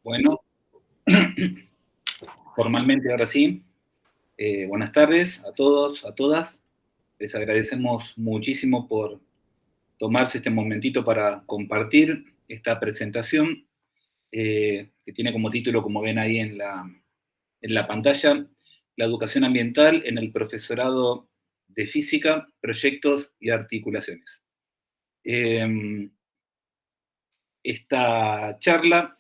Bueno, formalmente ahora sí. Buenas tardes a todos, a todas. Les agradecemos muchísimo por tomarse este momentito para compartir esta presentación que tiene como título, como ven ahí en la pantalla, la educación ambiental en el profesorado de física, proyectos y articulaciones. Esta charla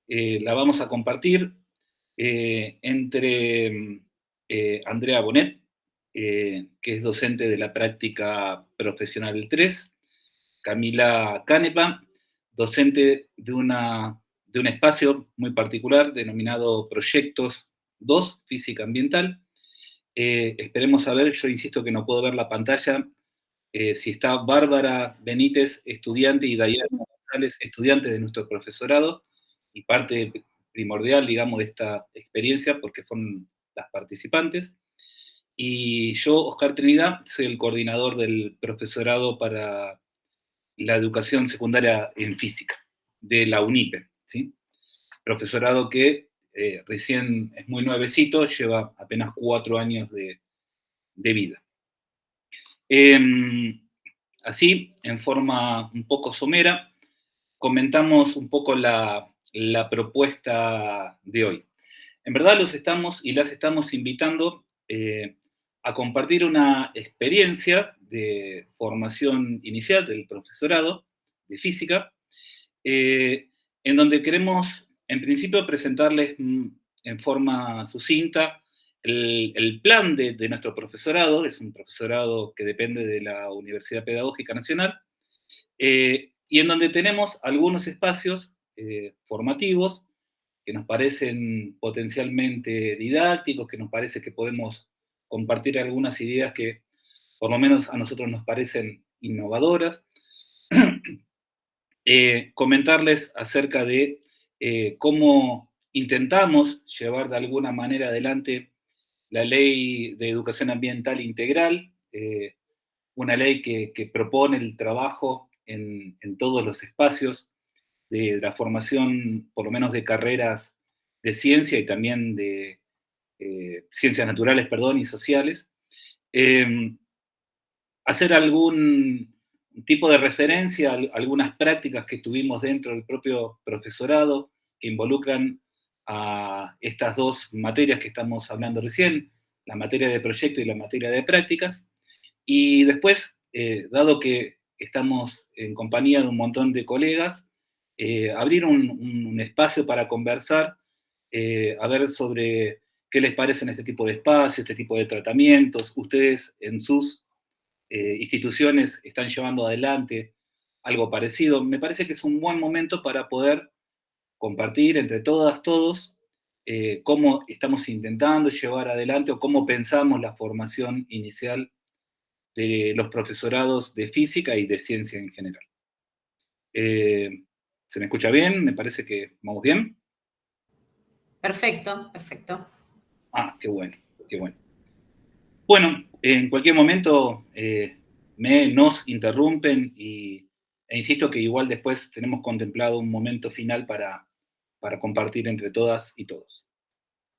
la vamos a compartir entre Andrea Bonet, que es docente de la práctica profesional 3, Camila Canepa, docente de un espacio muy particular denominado Proyectos 2, Física Ambiental. Esperemos a ver, yo insisto que no puedo ver la pantalla, si está Bárbara Benítez, estudiante, y Dayana González, estudiante de nuestro profesorado, y parte primordial, digamos, de esta experiencia, porque fueron las participantes. Y yo, Oscar Trinidad, soy el coordinador del profesorado para la educación secundaria en física, de la UNIPE, ¿sí? Profesorado que recién es muy nuevecito, lleva apenas 4 años de vida. Así, en forma un poco somera, comentamos un poco la propuesta de hoy. En verdad los estamos y las estamos invitando a compartir una experiencia de formación inicial del profesorado de física, en donde queremos, en principio, presentarles en forma sucinta el plan de nuestro profesorado. Es un profesorado que depende de la Universidad Pedagógica Nacional, y en donde tenemos algunos espacios formativos que nos parecen potencialmente didácticos, que nos parece que podemos compartir algunas ideas que por lo menos a nosotros nos parecen innovadoras. Comentarles acerca de cómo intentamos llevar de alguna manera adelante la Ley de Educación Ambiental Integral, una ley que propone el trabajo en todos los espacios de la formación, por lo menos de carreras de ciencia y también de ciencias naturales, perdón, y sociales. Hacer algún tipo de referencia a algunas prácticas que tuvimos dentro del propio profesorado que involucran a estas dos materias que estamos hablando recién, la materia de proyecto y la materia de prácticas. Y después, dado que estamos en compañía de un montón de colegas, abrir un espacio para conversar, a ver sobre qué les parecen este tipo de espacios, este tipo de tratamientos. Ustedes en sus instituciones están llevando adelante algo parecido. Me parece que es un buen momento para poder compartir entre todas, todos, cómo estamos intentando llevar adelante o cómo pensamos la formación inicial de los profesorados de física y de ciencia en general. ¿Se me escucha bien? Me parece que vamos bien. Perfecto, perfecto. Ah, qué bueno, qué bueno. Bueno, en cualquier momento nos interrumpen e insisto que igual después tenemos contemplado un momento final para compartir entre todas y todos.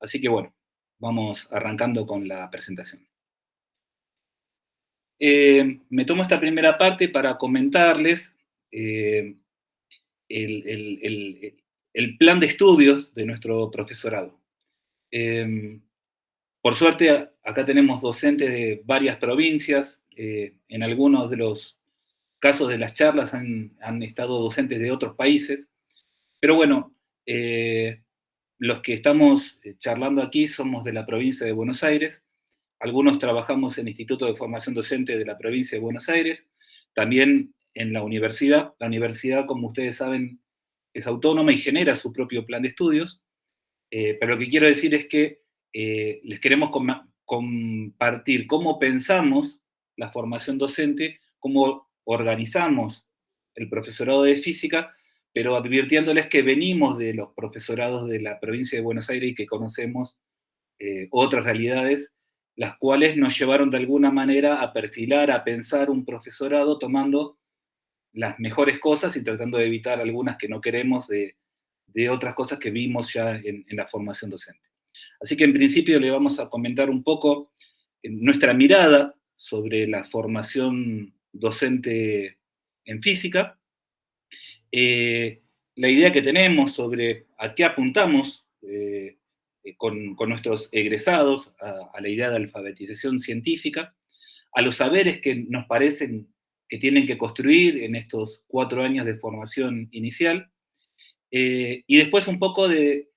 Así que bueno, vamos arrancando con la presentación. Me tomo esta primera parte para comentarles eh, el plan de estudios de nuestro profesorado. Por suerte, acá tenemos docentes de varias provincias. En algunos de los casos de las charlas han estado docentes de otros países. Pero bueno, los que estamos charlando aquí somos de la provincia de Buenos Aires. Algunos trabajamos en el Instituto de Formación Docente de la provincia de Buenos Aires. También en la universidad. La universidad, como ustedes saben, es autónoma y genera su propio plan de estudios. Pero lo que quiero decir es que les queremos compartir cómo pensamos la formación docente, cómo organizamos el profesorado de física, pero advirtiéndoles que venimos de los profesorados de la provincia de Buenos Aires y que conocemos otras realidades, las cuales nos llevaron de alguna manera a perfilar, a pensar un profesorado tomando las mejores cosas y tratando de evitar algunas que no queremos de de otras cosas que vimos ya en la formación docente. Así que en principio le vamos a comentar un poco nuestra mirada sobre la formación docente en física, eh, la idea que tenemos sobre a qué apuntamos con nuestros egresados, a la idea de alfabetización científica, a los saberes que nos parecen que tienen que construir en estos 4 años de formación inicial, y después un poco de,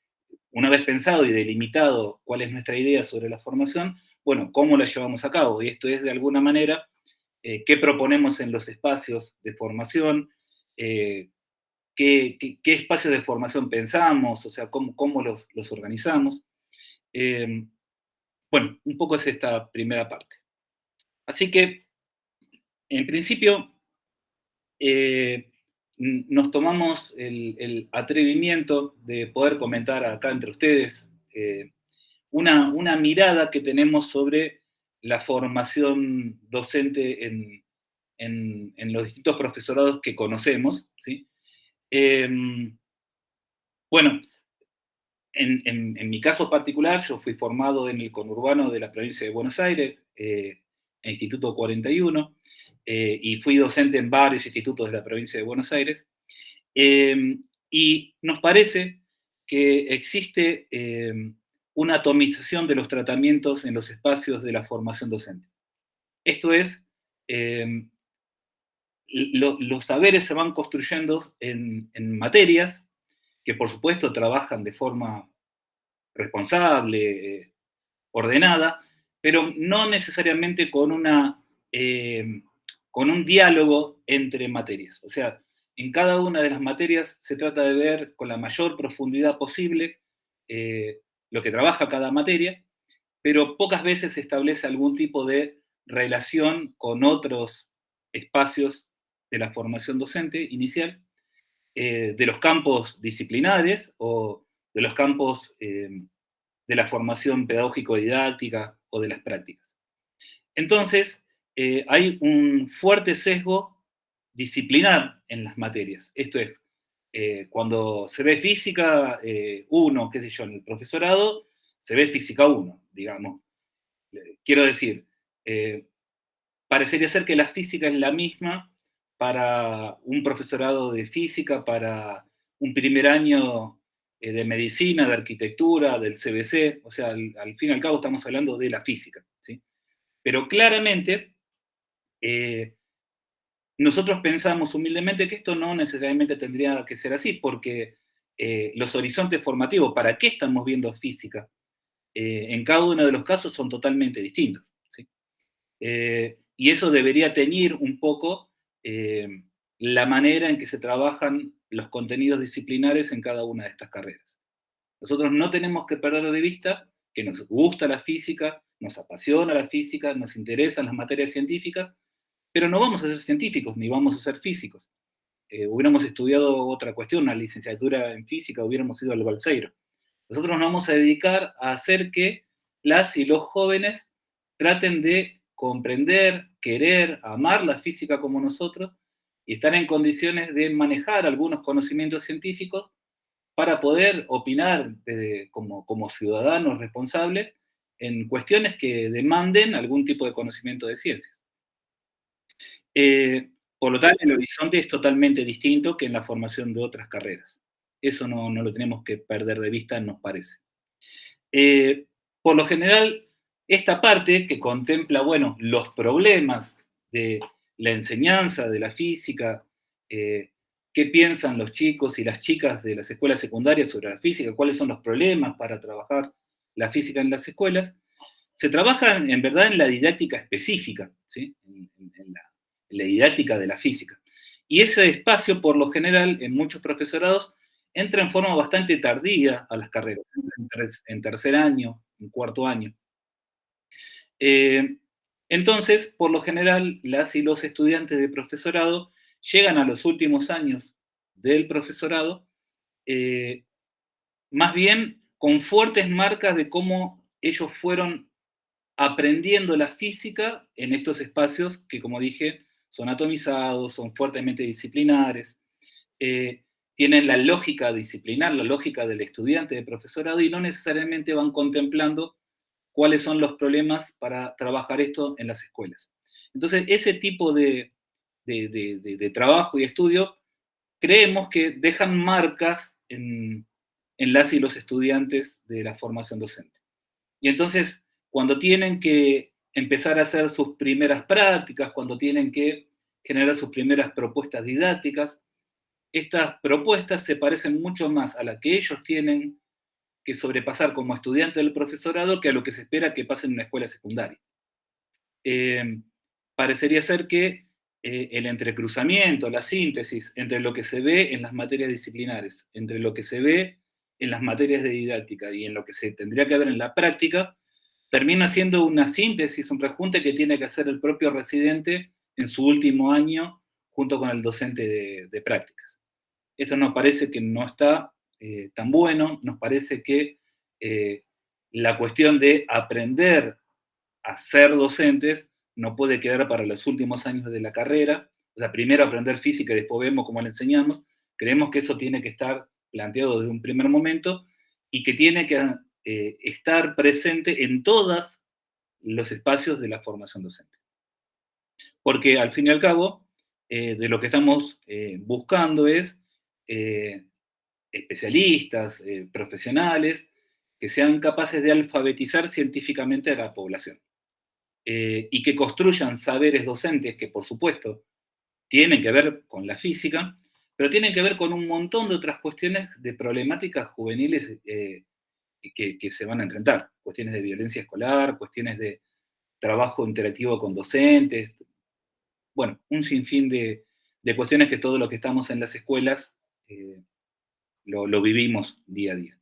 una vez pensado y delimitado cuál es nuestra idea sobre la formación, bueno, cómo la llevamos a cabo. Y esto es, de alguna manera, qué proponemos en los espacios de formación, eh, qué espacios de formación pensamos, o sea, cómo los organizamos. Eh, bueno, un poco es esta primera parte. Así que, en principio, nos tomamos el atrevimiento de poder comentar acá entre ustedes una mirada que tenemos sobre la formación docente en los distintos profesorados que conocemos, ¿sí? Eh, bueno, en mi caso particular, yo fui formado en el conurbano de la provincia de Buenos Aires, en Instituto 41, y fui docente en varios institutos de la provincia de Buenos Aires, y nos parece que existe una atomización de los tratamientos en los espacios de la formación docente. Esto es, eh, los saberes se van construyendo en materias que por supuesto trabajan de forma responsable, ordenada, pero no necesariamente con un diálogo entre materias. O sea, en cada una de las materias se trata de ver con la mayor profundidad posible lo que trabaja cada materia, pero pocas veces se establece algún tipo de relación con otros espacios de la formación docente inicial, de los campos disciplinares o de los campos de la formación pedagógico-didáctica o de las prácticas. Entonces, hay un fuerte sesgo disciplinar en las materias. Esto es, cuando se ve física 1, qué sé yo, en el profesorado, se ve física 1, digamos. Quiero decir, eh, parecería ser que la física es la misma para un profesorado de física, para un primer año de medicina, de arquitectura, del CBC, o sea, al fin y al cabo estamos hablando de la física, ¿sí? Pero claramente eh, nosotros pensamos humildemente que esto no necesariamente tendría que ser así, porque los horizontes formativos, ¿para qué estamos viendo física? En cada uno de los casos son totalmente distintos, ¿sí? Y eso debería teñir un poco la manera en que se trabajan los contenidos disciplinares en cada una de estas carreras. Nosotros no tenemos que perder de vista que nos gusta la física, nos apasiona la física, nos interesan las materias científicas, pero no vamos a ser científicos ni vamos a ser físicos. Hubiéramos estudiado otra cuestión, una licenciatura en física, hubiéramos ido al Balseiro. Nosotros nos vamos a dedicar a hacer que las y los jóvenes traten de comprender, querer, amar la física como nosotros y estar en condiciones de manejar algunos conocimientos científicos para poder opinar como ciudadanos responsables en cuestiones que demanden algún tipo de conocimiento de ciencia. Por lo tanto, el horizonte es totalmente distinto que en la formación de otras carreras. Eso no lo tenemos que perder de vista, nos parece. Por lo general, esta parte que contempla, bueno, los problemas de la enseñanza de la física, qué piensan los chicos y las chicas de las escuelas secundarias sobre la física, cuáles son los problemas para trabajar la física en las escuelas, se trabaja en verdad en la didáctica específica, ¿sí? En la didáctica de la física. Y ese espacio, por lo general, en muchos profesorados, entra en forma bastante tardía a las carreras, en tercer año, en cuarto año. Eh, entonces, por lo general, las y los estudiantes de profesorado llegan a los últimos años del profesorado, eh, más bien con fuertes marcas de cómo ellos fueron aprendiendo la física en estos espacios que, como dije, son atomizados, son fuertemente disciplinares. tienen la lógica disciplinar, la lógica del estudiante, de profesorado, y no necesariamente van contemplando cuáles son los problemas para trabajar esto en las escuelas. Entonces, ese tipo de trabajo y estudio creemos que dejan marcas en las y los estudiantes de la formación docente. Y entonces, cuando tienen que empezar a hacer sus primeras prácticas, cuando tienen que generar sus primeras propuestas didácticas, estas propuestas se parecen mucho más a las que ellos tienen que sobrepasar como estudiante del profesorado que a lo que se espera que pasen en una escuela secundaria. Eh, Parecería ser que el entrecruzamiento, la síntesis entre lo que se ve en las materias disciplinares, entre lo que se ve en las materias de didáctica y en lo que se tendría que ver en la práctica, termina siendo una síntesis, un rejunte que tiene que hacer el propio residente en su último año junto con el docente de prácticas. Esto nos parece que no está tan bueno, nos parece que la cuestión de aprender a ser docentes no puede quedar para los últimos años de la carrera, o sea, primero aprender física y después vemos cómo le enseñamos. Creemos que eso tiene que estar planteado desde un primer momento y que tiene que estar presente en todos los espacios de la formación docente. Porque al fin y al cabo, de lo que estamos buscando es eh, especialistas, profesionales, que sean capaces de alfabetizar científicamente a la población. Y que construyan saberes docentes que, por supuesto, tienen que ver con la física, pero tienen que ver con un montón de otras cuestiones de problemáticas juveniles que se van a enfrentar. Cuestiones de violencia escolar, cuestiones de trabajo interactivo con docentes, bueno, un sinfín de cuestiones que todos los que estamos en las escuelas lo vivimos día a día.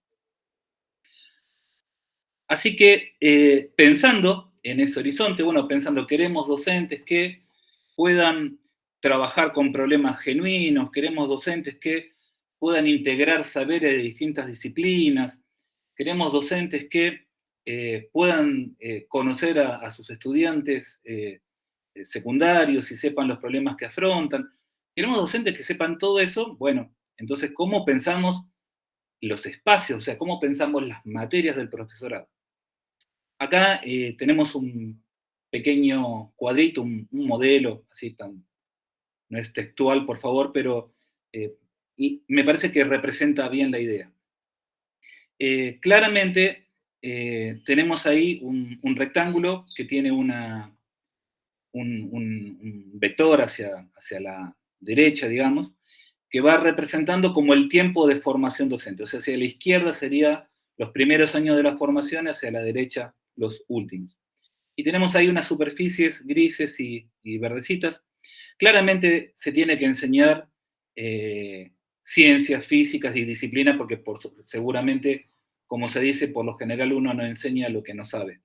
Así que pensando en ese horizonte, bueno, pensando, queremos docentes que puedan trabajar con problemas genuinos, queremos docentes que puedan integrar saberes de distintas disciplinas, queremos docentes que puedan conocer a sus estudiantes secundarios y sepan los problemas que afrontan. Queremos docentes que sepan todo eso. Bueno, entonces, ¿cómo pensamos los espacios? O sea, ¿cómo pensamos las materias del profesorado? Acá tenemos un pequeño cuadrito, un modelo, así tan, no es textual, por favor, pero y me parece que representa bien la idea. Claramente tenemos ahí un rectángulo que tiene un vector hacia la derecha, digamos, que va representando como el tiempo de formación docente. O sea, hacia la izquierda sería los primeros años de la formación, hacia la derecha los últimos. Y tenemos ahí unas superficies grises y verdecitas. Claramente se tiene que enseñar ciencias, físicas y disciplinas, porque seguramente, como se dice, por lo general uno no enseña lo que no sabe.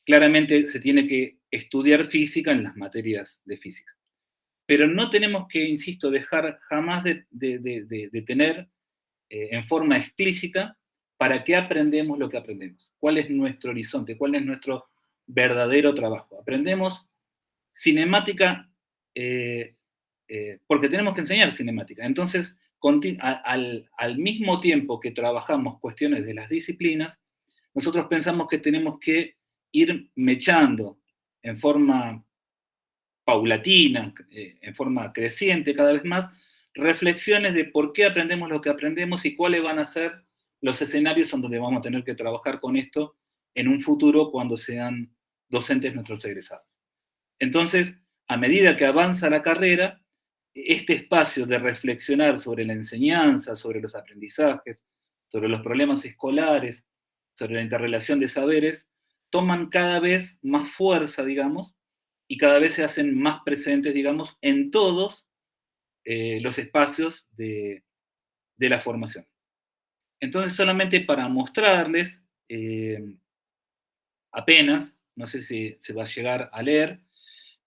Claramente se tiene que estudiar física en las materias de física. Pero no tenemos que, insisto, dejar jamás de tener en forma explícita para qué aprendemos lo que aprendemos, cuál es nuestro horizonte, cuál es nuestro verdadero trabajo. Aprendemos cinemática porque tenemos que enseñar cinemática. Entonces, al mismo tiempo que trabajamos cuestiones de las disciplinas, nosotros pensamos que tenemos que ir mechando en forma paulatina, en forma creciente cada vez más, reflexiones de por qué aprendemos lo que aprendemos y cuáles van a ser los escenarios en donde vamos a tener que trabajar con esto en un futuro cuando sean docentes nuestros egresados. Entonces, a medida que avanza la carrera, este espacio de reflexionar sobre la enseñanza, sobre los aprendizajes, sobre los problemas escolares, sobre la interrelación de saberes, toman cada vez más fuerza, digamos, y cada vez se hacen más presentes, digamos, en todos los espacios de la formación. Entonces, solamente para mostrarles, apenas, no sé si se va a llegar a leer,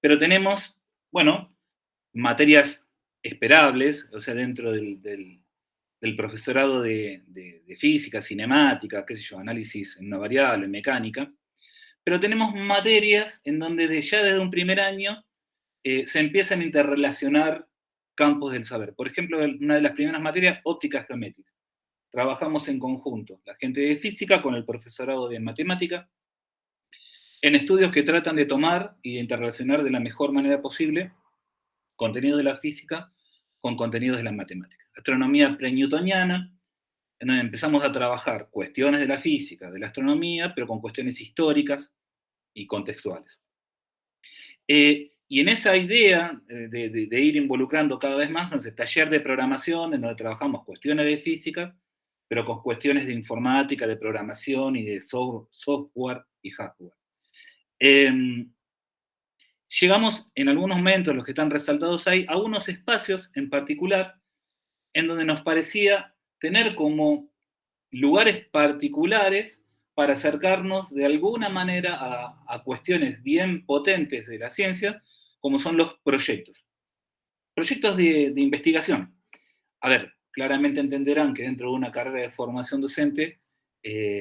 pero tenemos, bueno, materias esperables, o sea, dentro del profesorado de física, cinemática, qué sé yo, análisis en una variable, mecánica, pero tenemos materias en donde ya desde un primer año se empiezan a interrelacionar campos del saber. Por ejemplo, una de las primeras materias, óptica geométrica. Trabajamos en conjunto, la gente de física con el profesorado de matemática, en estudios que tratan de tomar y de interrelacionar de la mejor manera posible contenido de la física con contenidos de la matemática. Astronomía pre-newtoniana, en donde empezamos a trabajar cuestiones de la física, de la astronomía, pero con cuestiones históricas y contextuales. Y en esa idea de ir involucrando cada vez más, entonces, taller de programación, en donde trabajamos cuestiones de física, pero con cuestiones de informática, de programación y de software y hardware. Llegamos en algunos momentos, los que están resaltados ahí, a unos espacios en particular en donde nos parecía tener como lugares particulares para acercarnos de alguna manera a cuestiones bien potentes de la ciencia, como son los proyectos. Proyectos de investigación. A ver, claramente entenderán que dentro de una carrera de formación docente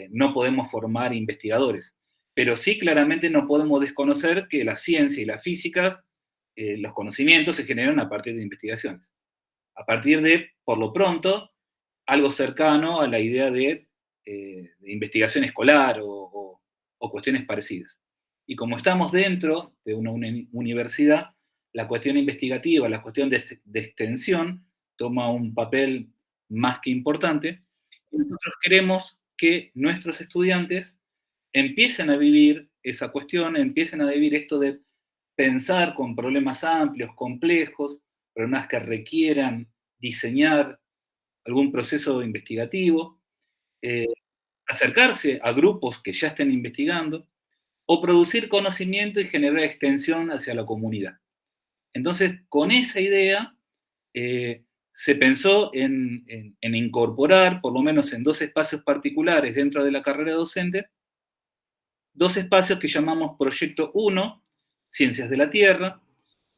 no podemos formar investigadores, pero sí claramente no podemos desconocer que la ciencia y la física, los conocimientos se generan a partir de investigaciones. A partir de, por lo pronto, algo cercano a la idea de investigación escolar o cuestiones parecidas. Y como estamos dentro de una universidad, la cuestión investigativa, la cuestión de extensión, toma un papel más que importante. Y nosotros queremos que nuestros estudiantes empiecen a vivir esa cuestión, empiecen a vivir esto de pensar con problemas amplios, complejos, problemas que requieran diseñar algún proceso investigativo, eh, acercarse a grupos que ya estén investigando, o producir conocimiento y generar extensión hacia la comunidad. Entonces, con esa idea, se pensó en incorporar, por lo menos en 2 espacios particulares dentro de la carrera docente, 2 espacios que llamamos Proyecto 1, Ciencias de la Tierra,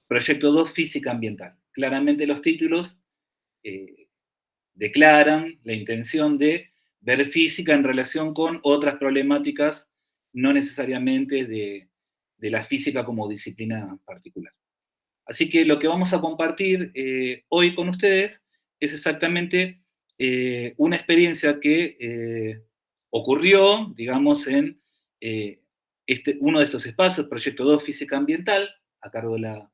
Proyecto 2, Física Ambiental. Claramente los títulos declaran la intención de ver física en relación con otras problemáticas, no necesariamente de la física como disciplina particular. Así que lo que vamos a compartir hoy con ustedes es exactamente una experiencia que ocurrió, digamos, en uno de estos espacios, Proyecto 2, Física Ambiental, a cargo de la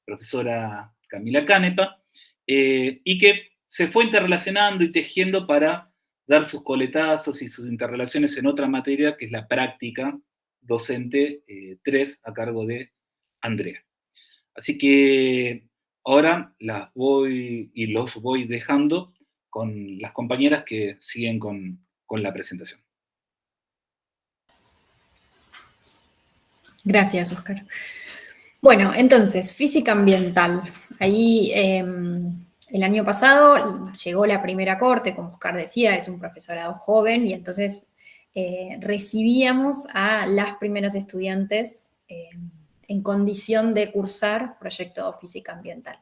profesora Camila Canepa, y que se fue interrelacionando y tejiendo para dar sus coletazos y sus interrelaciones en otra materia, que es la práctica docente 3, a cargo de Andrea. Así que ahora los voy dejando con las compañeras que siguen con la presentación. Gracias, Oscar. Bueno, entonces, física ambiental. Ahí el año pasado llegó la primera corte, como Oscar decía, es un profesorado joven, y entonces recibíamos a las primeras estudiantes en condición de cursar proyecto física ambiental.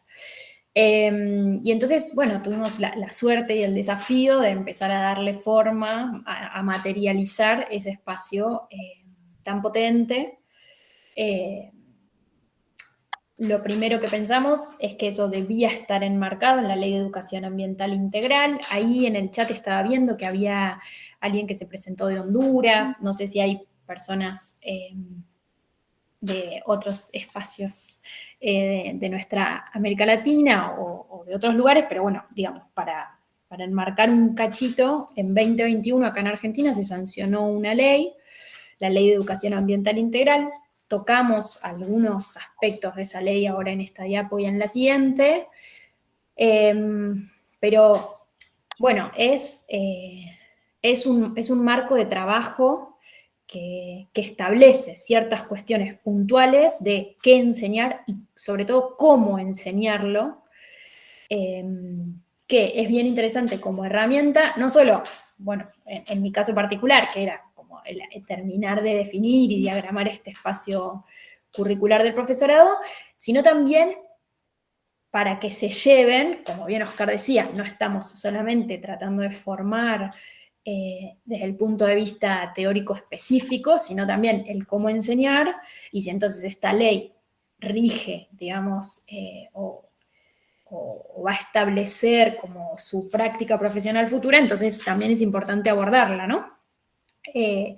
Y entonces, bueno, tuvimos la suerte y el desafío de empezar a darle forma, a materializar ese espacio tan potente. Lo primero que pensamos es que eso debía estar enmarcado en la Ley de Educación Ambiental Integral. Ahí en el chat estaba viendo que había alguien que se presentó de Honduras, no sé si hay personas de otros espacios de nuestra América Latina o de otros lugares, pero bueno, digamos, para enmarcar un cachito, en 2021 acá en Argentina se sancionó una ley, la Ley de Educación Ambiental Integral. Tocamos algunos aspectos de esa ley ahora en esta diapo y en la siguiente, pero bueno, es un marco de trabajo que establece ciertas cuestiones puntuales de qué enseñar y sobre todo cómo enseñarlo, que es bien interesante como herramienta, no solo, bueno, en mi caso particular, que era como el terminar de definir y diagramar este espacio curricular del profesorado, sino también para que se lleven, como bien Oscar decía, no estamos solamente tratando de formar desde el punto de vista teórico específico, sino también el cómo enseñar, y si entonces esta ley rige, digamos, o o va a establecer como su práctica profesional futura, entonces también es importante abordarla, ¿no? ¿Qué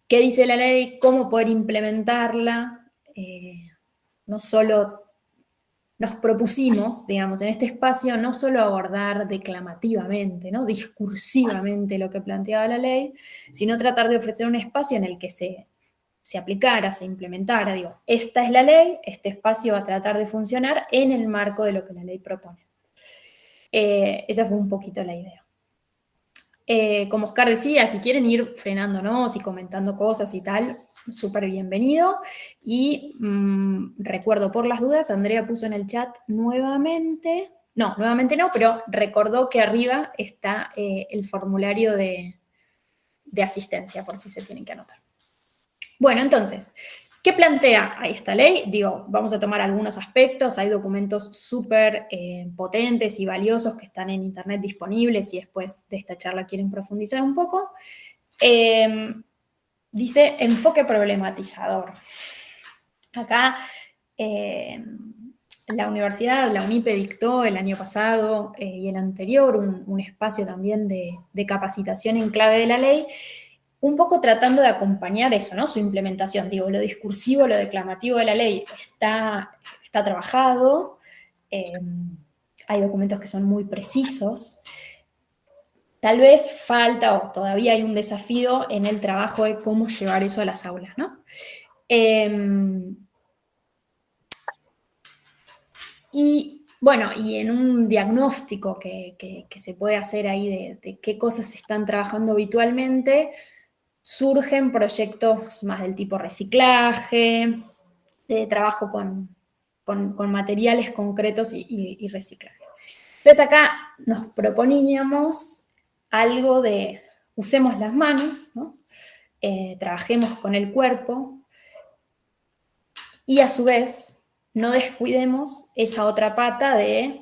dice la ley? ¿Cómo poder implementarla? No solo nos propusimos, digamos, en este espacio, no solo abordar declamativamente, ¿no? Discursivamente lo que planteaba la ley, sino tratar de ofrecer un espacio en el que se aplicara, se implementara. Digo, esta es la ley, este espacio va a tratar de funcionar en el marco de lo que la ley propone. Esa fue un poquito la idea. Como Oscar decía, si quieren ir frenándonos y comentando cosas y tal, súper bienvenido. Y recuerdo por las dudas, Andrea puso en el chat nuevamente no, pero recordó que arriba está el formulario de asistencia, por si se tienen que anotar. Bueno, entonces, ¿qué plantea esta ley? Digo, vamos a tomar algunos aspectos, hay documentos súper potentes y valiosos que están en internet disponibles y después de esta charla quieren profundizar un poco. Dice enfoque problematizador. Acá la universidad, la UNIPE dictó el año pasado y el anterior un espacio también de capacitación en clave de la ley, un poco tratando de acompañar eso, ¿no? Su implementación. Digo, lo discursivo, lo declamativo de la ley está trabajado, hay documentos que son muy precisos. Tal vez falta o todavía hay un desafío en el trabajo de cómo llevar eso a las aulas, ¿no? Y bueno, y en un diagnóstico que se puede hacer ahí de qué cosas se están trabajando habitualmente, surgen proyectos más del tipo reciclaje, de trabajo con materiales concretos y reciclaje. Entonces acá nos proponíamos algo de usemos las manos, ¿no? Trabajemos con el cuerpo y a su vez no descuidemos esa otra pata de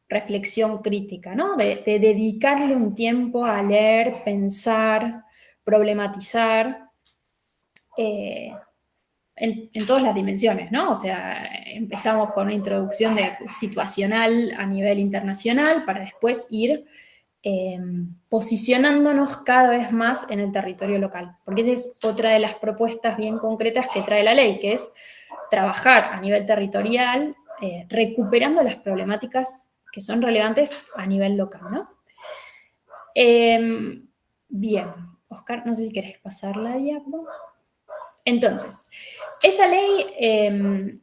reflexión crítica, ¿no? De dedicarle un tiempo a leer, pensar, problematizar en todas las dimensiones, ¿no? O sea, empezamos con una introducción situacional a nivel internacional para después ir posicionándonos cada vez más en el territorio local, porque esa es otra de las propuestas bien concretas que trae la ley, que es trabajar a nivel territorial, recuperando las problemáticas que son relevantes a nivel local, ¿no? Bien, Oscar, no sé si querés pasar la diapo. Entonces, esa ley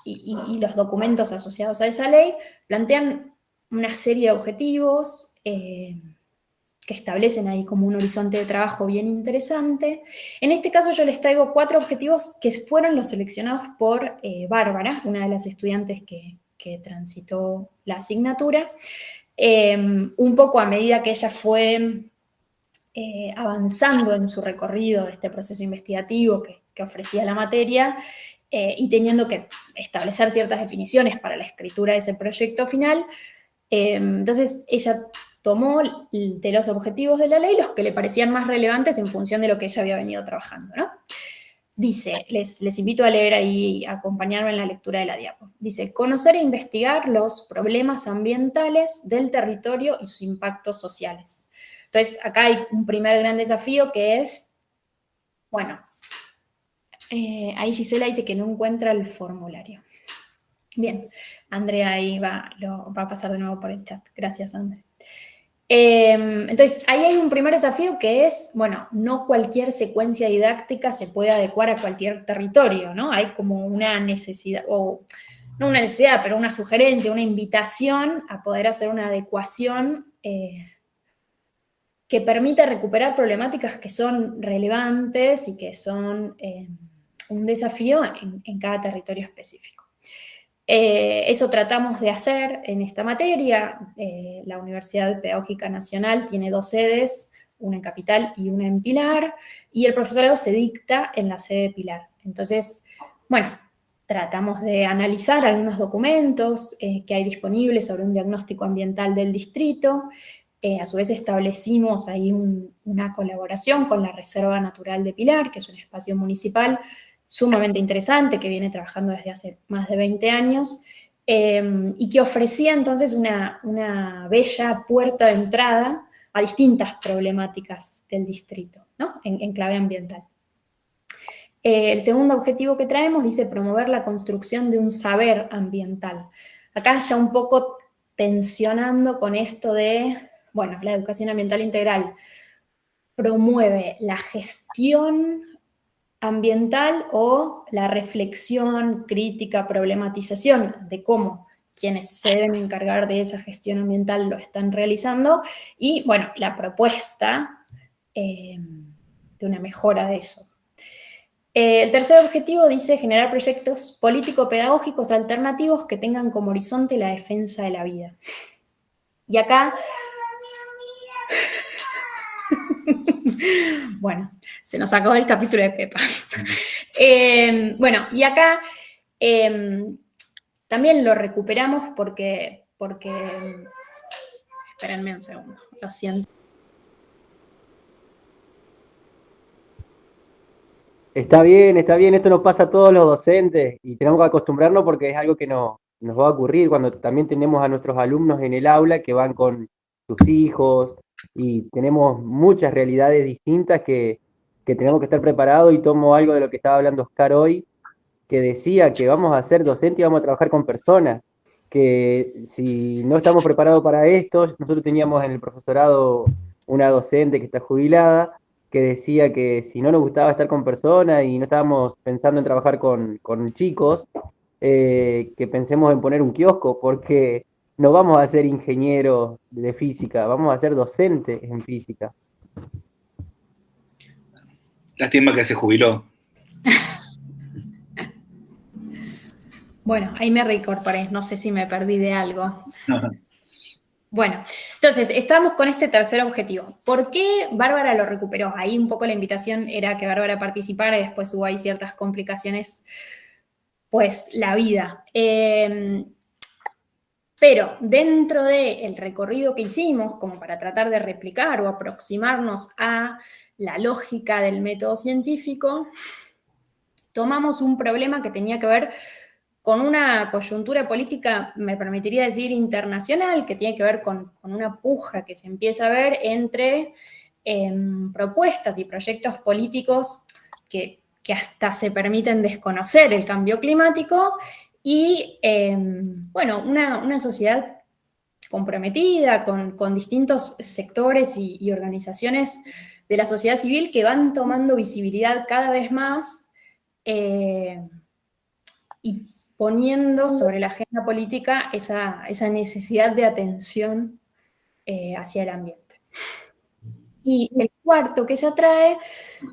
y los documentos asociados a esa ley plantean una serie de objetivos que establecen ahí como un horizonte de trabajo bien interesante. En este caso yo les traigo 4 objetivos que fueron los seleccionados por Bárbara, una de las estudiantes que transitó la asignatura, un poco a medida que ella fue avanzando en su recorrido de este proceso investigativo que ofrecía la materia y teniendo que establecer ciertas definiciones para la escritura de ese proyecto final. Entonces ella tomó de los objetivos de la ley los que le parecían más relevantes en función de lo que ella había venido trabajando, ¿no? Dice, les invito a leer ahí, a acompañarme en la lectura de la diapo. Dice, conocer e investigar los problemas ambientales del territorio y sus impactos sociales. Entonces, acá hay un primer gran desafío que es, bueno, ahí Gisela dice que no encuentra el formulario. Bien, Andrea ahí va a pasar de nuevo por el chat. Gracias, Andrea. Entonces, ahí hay un primer desafío que es, bueno, no cualquier secuencia didáctica se puede adecuar a cualquier territorio, ¿no? Hay como una necesidad, o no una necesidad, pero una sugerencia, una invitación a poder hacer una adecuación que permita recuperar problemáticas que son relevantes y que son un desafío en cada territorio específico. Eso tratamos de hacer en esta materia. La Universidad Pedagógica Nacional tiene 2 sedes, una en Capital y una en Pilar, y el profesorado se dicta en la sede de Pilar. Entonces, bueno, tratamos de analizar algunos documentos que hay disponibles sobre un diagnóstico ambiental del distrito. A su vez establecimos ahí una colaboración con la Reserva Natural de Pilar, que es un espacio municipal sumamente interesante, que viene trabajando desde hace más de 20 años, y que ofrecía entonces una bella puerta de entrada a distintas problemáticas del distrito, ¿no? En clave ambiental. El segundo objetivo que traemos dice promover la construcción de un saber ambiental. Acá ya un poco tensionando con esto de, bueno, la educación ambiental integral promueve la gestión ambiental o la reflexión, crítica, problematización de cómo quienes se deben encargar de esa gestión ambiental lo están realizando y, bueno, la propuesta de una mejora de eso. El tercer objetivo dice generar proyectos político-pedagógicos alternativos que tengan como horizonte la defensa de la vida. Y acá, bueno, se nos acabó el capítulo de Pepa. Bueno, y acá también lo recuperamos porque, espérenme un segundo, lo siento. Está bien, esto nos pasa a todos los docentes y tenemos que acostumbrarnos porque es algo que nos va a ocurrir cuando también tenemos a nuestros alumnos en el aula que van con sus hijos y tenemos muchas realidades distintas que tenemos que estar preparados y tomo algo de lo que estaba hablando Oscar hoy, que decía que vamos a ser docentes y vamos a trabajar con personas, que si no estamos preparados para esto, nosotros teníamos en el profesorado una docente que está jubilada, que decía que si no nos gustaba estar con personas y no estábamos pensando en trabajar con chicos, que pensemos en poner un kiosco, porque no vamos a ser ingenieros de física, vamos a ser docentes en física. Lástima que se jubiló. Bueno, ahí me reincorporé, no sé si me perdí de algo. Bueno, entonces, estamos con este tercer objetivo. ¿Por qué Bárbara lo recuperó? Ahí un poco la invitación era que Bárbara participara y después hubo ahí ciertas complicaciones, pues la vida. Pero dentro del recorrido que hicimos, como para tratar de replicar o aproximarnos a la lógica del método científico, tomamos un problema que tenía que ver con una coyuntura política, me permitiría decir, internacional, que tiene que ver con una puja que se empieza a ver entre propuestas y proyectos políticos que hasta se permiten desconocer el cambio climático y, bueno, una sociedad comprometida con distintos sectores y organizaciones de la sociedad civil que van tomando visibilidad cada vez más y poniendo sobre la agenda política esa necesidad de atención hacia el ambiente. Y el cuarto que ella trae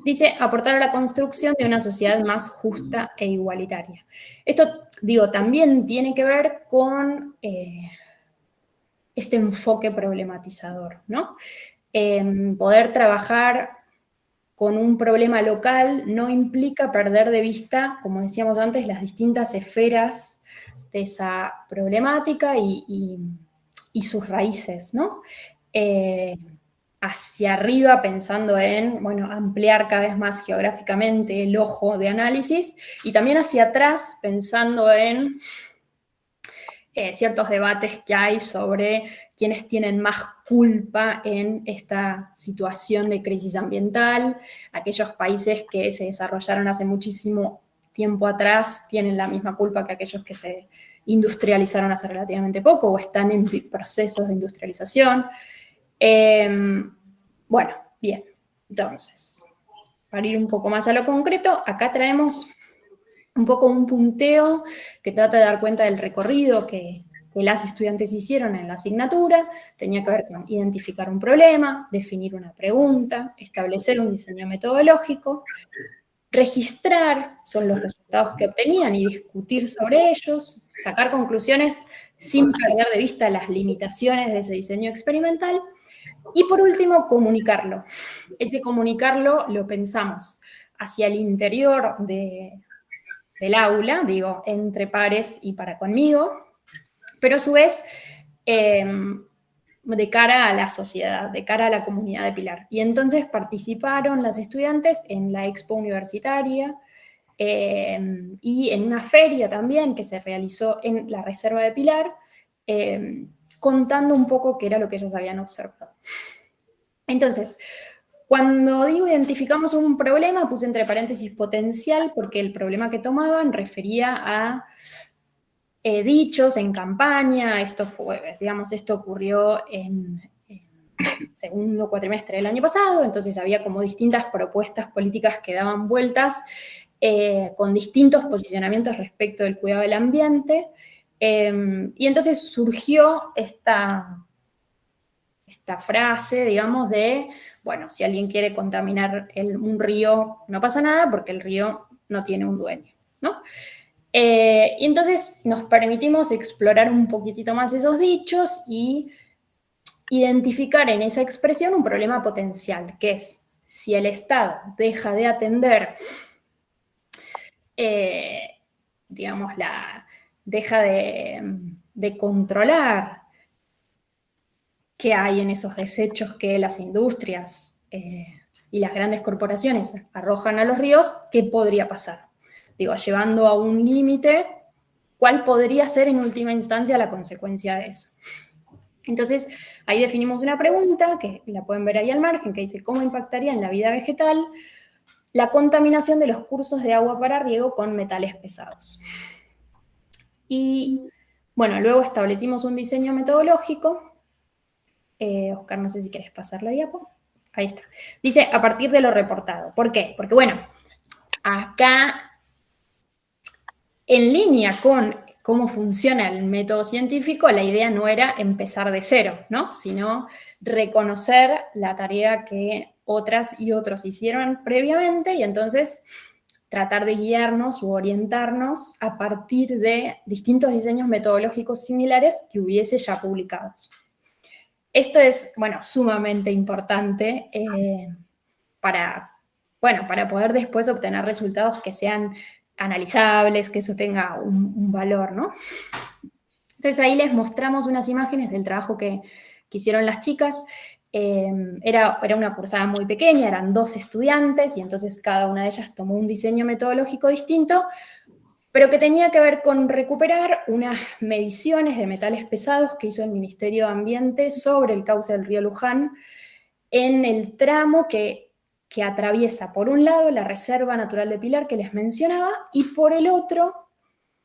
dice aportar a la construcción de una sociedad más justa e igualitaria. Esto, digo, también tiene que ver con este enfoque problematizador, ¿no? Poder trabajar con un problema local no implica perder de vista, como decíamos antes, las distintas esferas de esa problemática y sus raíces, ¿no? Hacia arriba pensando en, bueno, ampliar cada vez más geográficamente el ojo de análisis y también hacia atrás pensando en ciertos debates que hay sobre quiénes tienen más culpa en esta situación de crisis ambiental. Aquellos países que se desarrollaron hace muchísimo tiempo atrás tienen la misma culpa que aquellos que se industrializaron hace relativamente poco o están en procesos de industrialización. Bueno, bien. Entonces, para ir un poco más a lo concreto, acá traemos un poco un punteo que trata de dar cuenta del recorrido que las estudiantes hicieron en la asignatura. Tenía que ver con identificar un problema, definir una pregunta, establecer un diseño metodológico, registrar son los resultados que obtenían y discutir sobre ellos, sacar conclusiones sin perder de vista las limitaciones de ese diseño experimental y por último comunicarlo. Ese comunicarlo lo pensamos hacia el interior del aula, digo, entre pares y para conmigo, pero a su vez de cara a la sociedad, de cara a la comunidad de Pilar. Y entonces participaron las estudiantes en la expo universitaria, y en una feria también que se realizó en la Reserva de Pilar, contando un poco qué era lo que ellas habían observado. Entonces, cuando digo identificamos un problema, puse entre paréntesis potencial, porque el problema que tomaban refería a dichos en campaña. Esto ocurrió en segundo cuatrimestre del año pasado, entonces había como distintas propuestas políticas que daban vueltas con distintos posicionamientos respecto del cuidado del ambiente, y entonces surgió esta frase, digamos, de, bueno, si alguien quiere contaminar un río, no pasa nada porque el río no tiene un dueño, ¿no? Y entonces nos permitimos explorar un poquitito más esos dichos y identificar en esa expresión un problema potencial, que es si el Estado deja de atender, digamos, deja de controlar qué hay en esos desechos que las industrias y las grandes corporaciones arrojan a los ríos, ¿qué podría pasar? Digo, llevando a un límite, ¿cuál podría ser en última instancia la consecuencia de eso? Entonces, ahí definimos una pregunta, que la pueden ver ahí al margen, que dice, ¿cómo impactaría en la vida vegetal la contaminación de los cursos de agua para riego con metales pesados? Y, bueno, luego establecimos un diseño metodológico. Oscar, no sé si querés pasar la diapo. Ahí está. Dice, a partir de lo reportado. ¿Por qué? Porque, bueno, acá, en línea con cómo funciona el método científico, la idea no era empezar de cero, ¿no? Sino reconocer la tarea que otras y otros hicieron previamente y entonces tratar de guiarnos u orientarnos a partir de distintos diseños metodológicos similares que hubiese ya publicados. Esto es, bueno, sumamente importante para poder después obtener resultados que sean analizables, que eso tenga un valor, ¿no? Entonces ahí les mostramos unas imágenes del trabajo que hicieron las chicas. Era una cursada muy pequeña, eran 2 estudiantes, y entonces cada una de ellas tomó un diseño metodológico distinto, pero que tenía que ver con recuperar unas mediciones de metales pesados que hizo el Ministerio de Ambiente sobre el cauce del río Luján en el tramo que atraviesa, por un lado, la Reserva Natural de Pilar que les mencionaba, y por el otro,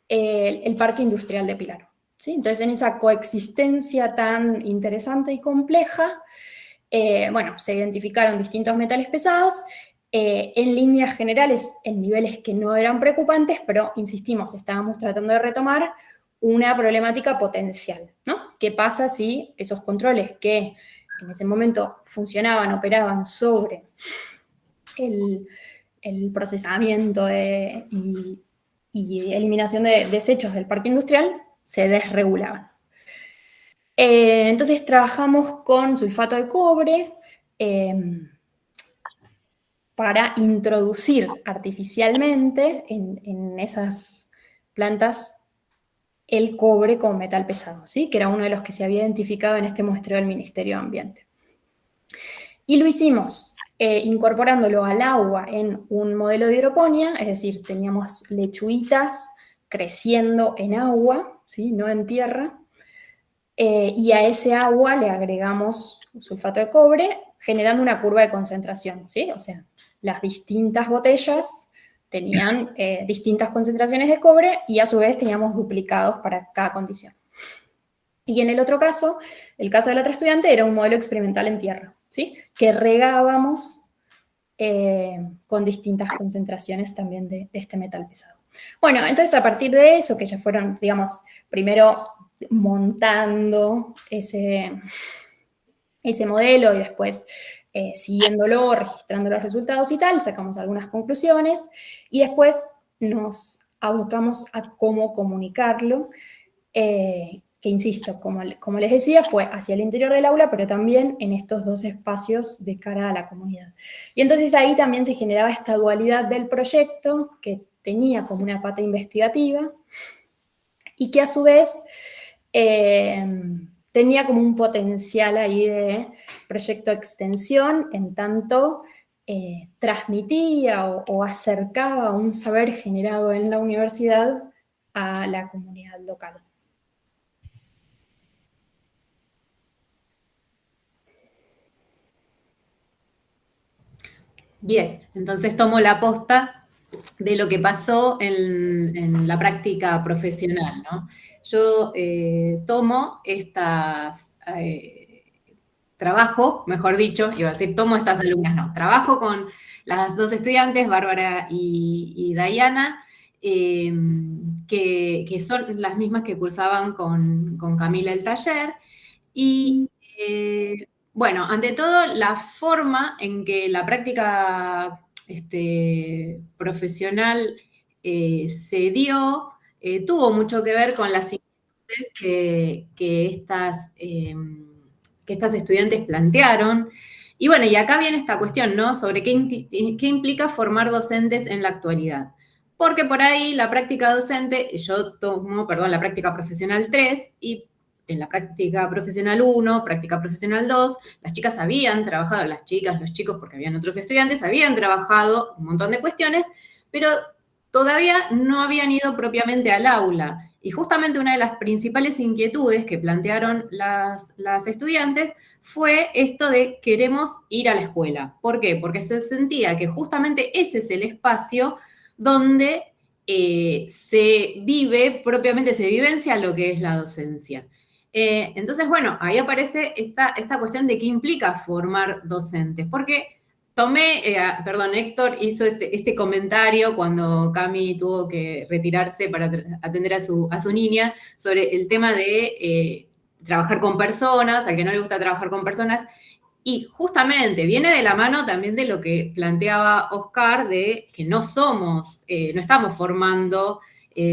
el Parque Industrial de Pilar. ¿Sí? Entonces, en esa coexistencia tan interesante y compleja, se identificaron distintos metales pesados, en líneas generales, en niveles que no eran preocupantes, pero, insistimos, estábamos tratando de retomar una problemática potencial, ¿no? ¿Qué pasa si esos controles que en ese momento operaban sobre el procesamiento y eliminación de desechos del parque industrial se desregulaban? Entonces trabajamos con sulfato de cobre para introducir artificialmente en esas plantas el cobre como metal pesado, ¿sí? Que era uno de los que se había identificado en este muestreo del Ministerio de Ambiente. Y lo hicimos incorporándolo al agua en un modelo de hidroponía, es decir, teníamos lechuguitas creciendo en agua, ¿sí? No en tierra, y a ese agua le agregamos sulfato de cobre, generando una curva de concentración, ¿sí? O sea, las distintas botellas tenían distintas concentraciones de cobre y a su vez teníamos duplicados para cada condición. Y en el otro caso, el caso de la otra estudiante, era un modelo experimental en tierra, ¿sí? Que regábamos con distintas concentraciones también de este metal pesado. Bueno, entonces a partir de eso, que ya fueron, digamos, primero montando ese modelo y después siguiéndolo, registrando los resultados y tal, sacamos algunas conclusiones y después nos abocamos a cómo comunicarlo, que insisto, como les decía, fue hacia el interior del aula, pero también en estos 2 espacios de cara a la comunidad. Y entonces ahí también se generaba esta dualidad del proyecto, que tenía como una pata investigativa y que a su vez tenía como un potencial ahí de proyecto de extensión, en tanto transmitía o acercaba un saber generado en la universidad a la comunidad local. Bien, entonces tomo la posta de lo que pasó en la práctica profesional, ¿no? Yo tomo trabajo, mejor dicho, iba a decir, tomo estas alumnas, no, trabajo con las dos estudiantes, Bárbara y Dayana, que son las mismas que cursaban con Camila el taller, y bueno, ante todo, la forma en que la práctica profesional se dio tuvo mucho que ver con las inquietudes que estas estudiantes plantearon. Y bueno, y acá viene esta cuestión, ¿no? Sobre qué implica formar docentes en la actualidad. Porque por ahí la práctica docente, yo tomo, perdón, la práctica profesional 3 y en la práctica profesional 1, práctica profesional 2, las chicas habían trabajado, las chicas, los chicos, porque habían otros estudiantes, habían trabajado un montón de cuestiones, pero todavía no habían ido propiamente al aula. Y justamente una de las principales inquietudes que plantearon las estudiantes fue esto de queremos ir a la escuela. ¿Por qué? Porque se sentía que justamente ese es el espacio donde se vive, propiamente se vivencia lo que es la docencia. Entonces, bueno, ahí aparece esta cuestión de qué implica formar docentes, porque Héctor hizo este comentario cuando Cami tuvo que retirarse para atender a su niña sobre el tema de trabajar con personas, al que no le gusta trabajar con personas, y justamente viene de la mano también de lo que planteaba Oscar, de que no estamos formando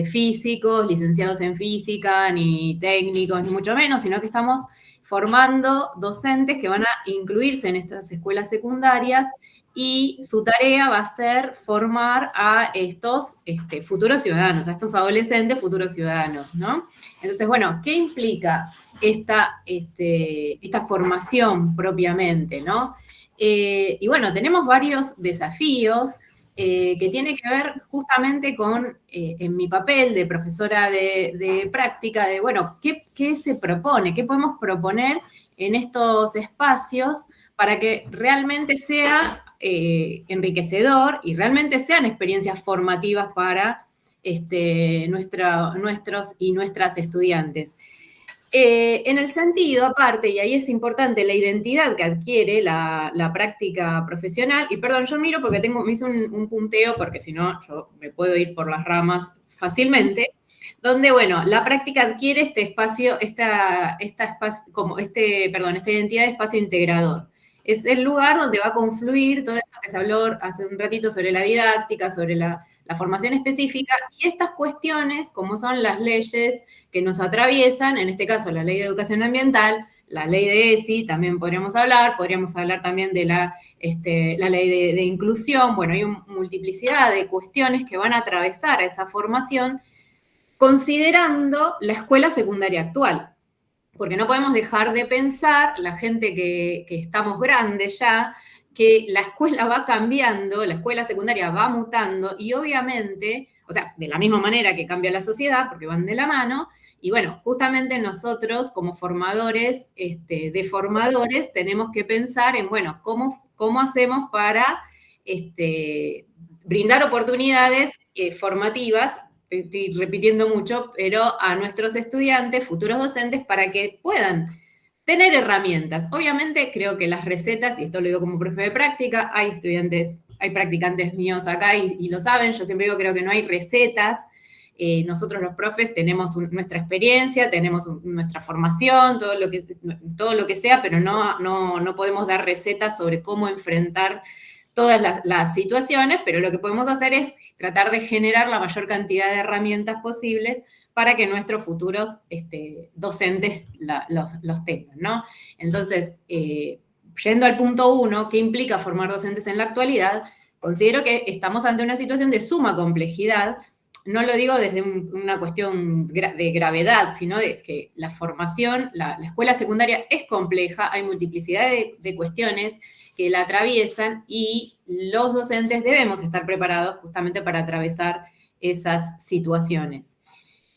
físicos, licenciados en física, ni técnicos, ni mucho menos, sino que estamos formando docentes que van a incluirse en estas escuelas secundarias y su tarea va a ser formar a estos futuros ciudadanos, a estos adolescentes futuros ciudadanos, ¿no? Entonces, bueno, ¿qué implica esta formación propiamente, ¿no? Y bueno, tenemos varios desafíos que tienen que ver justamente con, en mi papel de profesora de práctica, de, bueno, ¿qué se propone? ¿Qué podemos proponer en estos espacios para que realmente sea enriquecedor y realmente sean experiencias formativas para nuestros y nuestras estudiantes? En el sentido, aparte, y ahí es importante, la identidad que adquiere la práctica profesional, y perdón, yo miro porque me hice un punteo, porque si no, yo me puedo ir por las ramas fácilmente, donde, bueno, la práctica adquiere este espacio, esta identidad de espacio integrador. Es el lugar donde va a confluir todo esto que se habló hace un ratito sobre la didáctica, sobre la formación específica, y estas cuestiones, como son las leyes que nos atraviesan, en este caso la Ley de Educación Ambiental, la Ley de ESI, también podríamos hablar también de la Ley de Inclusión. Bueno, hay una multiplicidad de cuestiones que van a atravesar a esa formación, considerando la escuela secundaria actual. Porque no podemos dejar de pensar, la gente que estamos grandes ya, que la escuela va cambiando, la escuela secundaria va mutando, y obviamente, o sea, de la misma manera que cambia la sociedad, porque van de la mano, y bueno, justamente nosotros como formadores de formadores tenemos que pensar en, bueno, cómo hacemos para brindar oportunidades formativas, estoy repitiendo mucho, pero a nuestros estudiantes, futuros docentes, para que puedan tener herramientas. Obviamente creo que las recetas, y esto lo digo como profe de práctica, hay practicantes míos acá y lo saben, yo siempre digo, creo que no hay recetas. Nosotros los profes tenemos nuestra experiencia, tenemos nuestra formación, todo lo que sea, pero no podemos dar recetas sobre cómo enfrentar todas las situaciones, pero lo que podemos hacer es tratar de generar la mayor cantidad de herramientas posibles para que nuestros futuros docentes los tengan, ¿no? Entonces, yendo al punto 1, ¿qué implica formar docentes en la actualidad? Considero que estamos ante una situación de suma complejidad. No lo digo desde una cuestión de gravedad, sino de que la formación, la escuela secundaria es compleja, hay multiplicidad de cuestiones que la atraviesan y los docentes debemos estar preparados justamente para atravesar esas situaciones.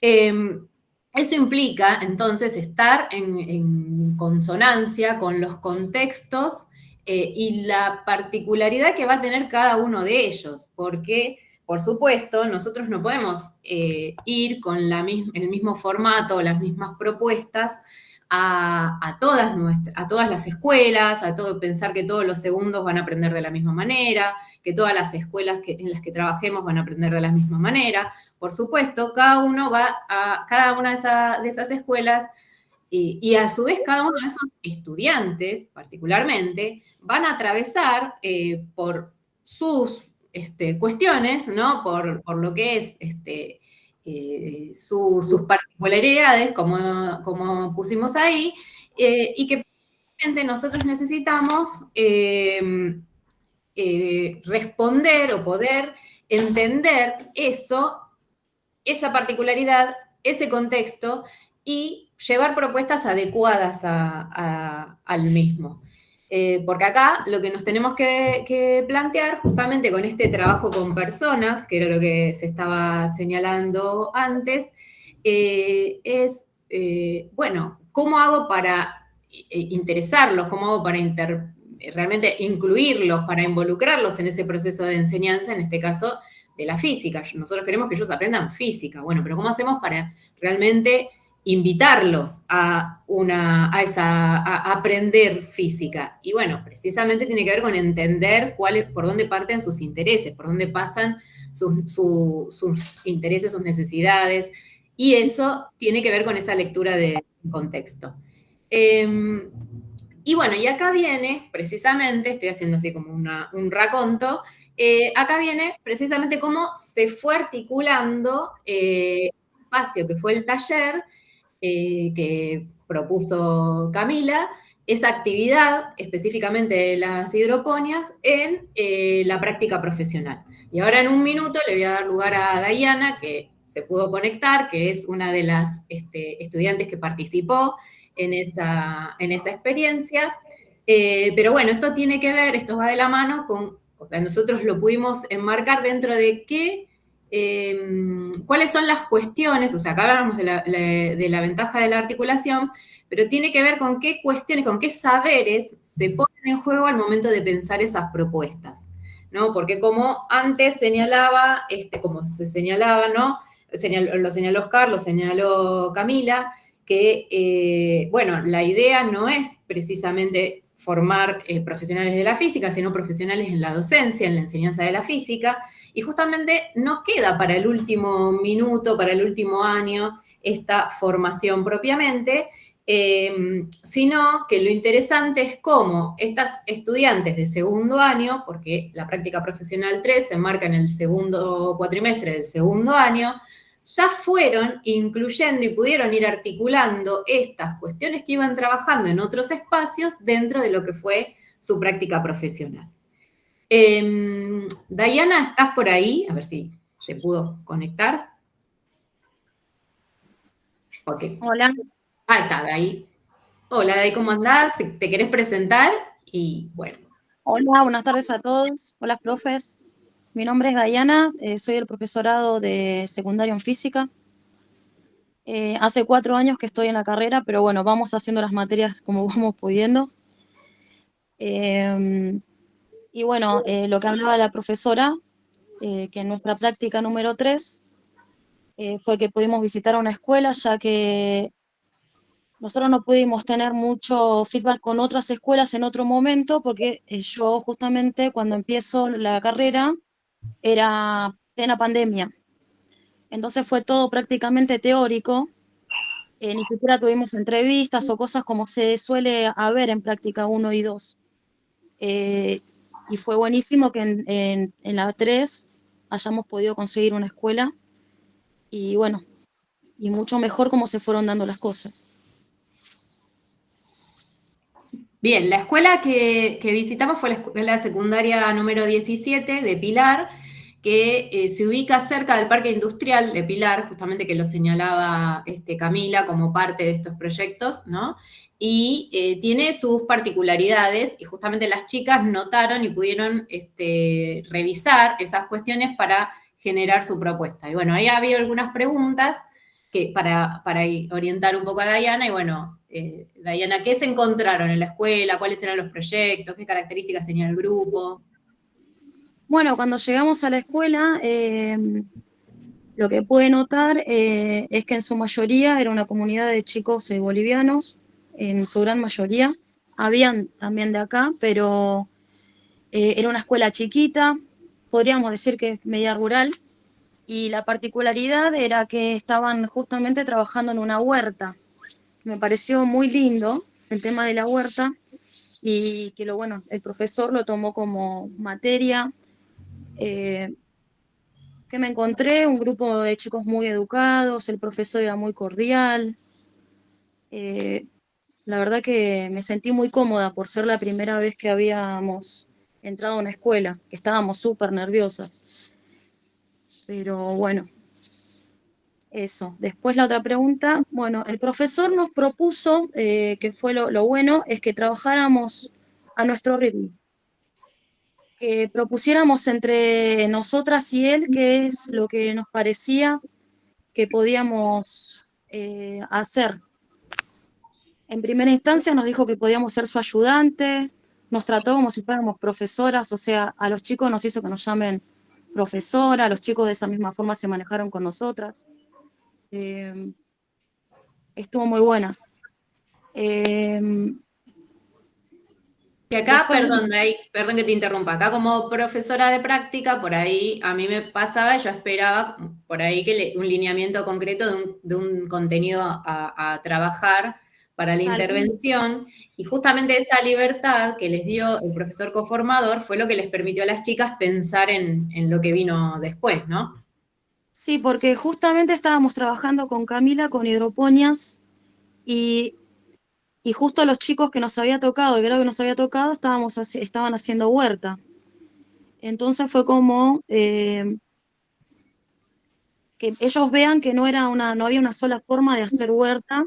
Eso implica, entonces, estar en consonancia con los contextos y la particularidad que va a tener cada uno de ellos, porque, por supuesto, nosotros no podemos ir con el mismo formato, las mismas propuestas a todas las escuelas, pensar que todos los segundos van a aprender de la misma manera, que todas las escuelas en las que trabajemos van a aprender de la misma manera. Por supuesto, cada una de esas escuelas y a su vez cada uno de esos estudiantes, particularmente, van a atravesar por sus cuestiones, ¿no? Por lo que es sus particularidades, como pusimos ahí, y que nosotros necesitamos responder o poder entender esa particularidad, ese contexto, y llevar propuestas adecuadas al mismo. Porque acá lo que nos tenemos que plantear, justamente con este trabajo con personas, que era lo que se estaba señalando antes, es, bueno, ¿cómo hago para interesarlos? ¿Cómo hago para realmente incluirlos, para involucrarlos en ese proceso de enseñanza, en este caso de la física? Nosotros queremos que ellos aprendan física. Bueno, pero ¿cómo hacemos para realmente invitarlos a aprender física? Y bueno, precisamente tiene que ver con entender por dónde parten sus intereses, por dónde pasan sus intereses, sus necesidades, y eso tiene que ver con esa lectura de contexto. Y bueno, y acá viene precisamente, estoy haciendo así como un raconto, acá viene precisamente cómo se fue articulando el espacio que fue el taller que propuso Camila, esa actividad específicamente de las hidroponias en la práctica profesional. Y ahora en un minuto le voy a dar lugar a Dayana, que se pudo conectar, que es una de las estudiantes que participó en esa experiencia. Pero bueno, esto tiene que ver, esto va de la mano con, o sea, nosotros lo pudimos enmarcar dentro de cuáles son las cuestiones, o sea, acá hablamos de la ventaja de la articulación, pero tiene que ver con qué cuestiones, con qué saberes se ponen en juego al momento de pensar esas propuestas, ¿no? Porque como antes señalaba, como se señalaba, ¿no? Lo señaló Oscar, lo señaló Camila, que, bueno, la idea no es precisamente formar profesionales de la física, sino profesionales en la docencia, en la enseñanza de la física, y justamente no queda para el último minuto, para el último año, esta formación propiamente, sino que lo interesante es cómo estas estudiantes de segundo año, porque la práctica profesional 3 se enmarca en el segundo cuatrimestre del segundo año, ya fueron incluyendo y pudieron ir articulando estas cuestiones que iban trabajando en otros espacios dentro de lo que fue su práctica profesional. Dayana, ¿estás por ahí? A ver si se pudo conectar. Okay. Hola. Ahí está, Day. Hola, Day, ¿cómo andás? ¿Te querés presentar? Y bueno. Hola, buenas tardes a todos. Hola, profes. Mi nombre es Dayana, soy el profesorado de secundario en física. Hace 4 años que estoy en la carrera, pero bueno, vamos haciendo las materias como vamos pudiendo. Y bueno, lo que hablaba la profesora, que en nuestra práctica número 3 fue que pudimos visitar una escuela, ya que nosotros no pudimos tener mucho feedback con otras escuelas en otro momento, porque yo justamente cuando empiezo la carrera era plena pandemia. Entonces fue todo prácticamente teórico, ni siquiera tuvimos entrevistas o cosas como se suele haber en práctica 1 y 2. Y fue buenísimo que en la 3 hayamos podido conseguir una escuela, y bueno, y mucho mejor cómo se fueron dando las cosas. Bien, la escuela que visitamos fue la escuela secundaria número 17 de Pilar, que se ubica cerca del Parque Industrial de Pilar, justamente que lo señalaba Camila como parte de estos proyectos, ¿no? Y tiene sus particularidades, y justamente las chicas notaron y pudieron revisar esas cuestiones para generar su propuesta. Y bueno, ahí había algunas preguntas que para orientar un poco a Dayana, y bueno, Dayana, ¿qué se encontraron en la escuela? ¿Cuáles eran los proyectos? ¿Qué características tenía el grupo? Bueno, cuando llegamos a la escuela, lo que pude notar es que en su mayoría era una comunidad de chicos bolivianos, en su gran mayoría. Habían también de acá, pero era una escuela chiquita, podríamos decir que es media rural, y la particularidad era que estaban justamente trabajando en una huerta. Me pareció muy lindo el tema de la huerta, y que el profesor lo tomó como materia. Que me encontré un grupo de chicos muy educados, el profesor era muy cordial. La verdad que me sentí muy cómoda por ser la primera vez que habíamos entrado a una escuela, que estábamos súper nerviosas. Pero bueno, eso. Después la otra pregunta, bueno, el profesor nos propuso, que fue lo bueno, es que trabajáramos a nuestro ritmo, que propusiéramos entre nosotras y él qué es lo que nos parecía que podíamos hacer. En primera instancia nos dijo que podíamos ser su ayudante, nos trató como si fuéramos profesoras, o sea, a los chicos nos hizo que nos llamen profesora, los chicos de esa misma forma se manejaron con nosotras. Estuvo muy buena. Que acá, Después, perdón que te interrumpa, acá como profesora de práctica, por ahí a mí me pasaba, yo esperaba por ahí que un lineamiento concreto de un contenido a trabajar para la intervención, y justamente esa libertad que les dio el profesor conformador fue lo que les permitió a las chicas pensar en lo que vino después, ¿no? sí, porque justamente estábamos trabajando con Camila, con hidroponias, y justo los chicos que nos había tocado, el grado que nos había tocado, estaban haciendo huerta. Entonces fue como que ellos vean que no había una sola forma de hacer huerta,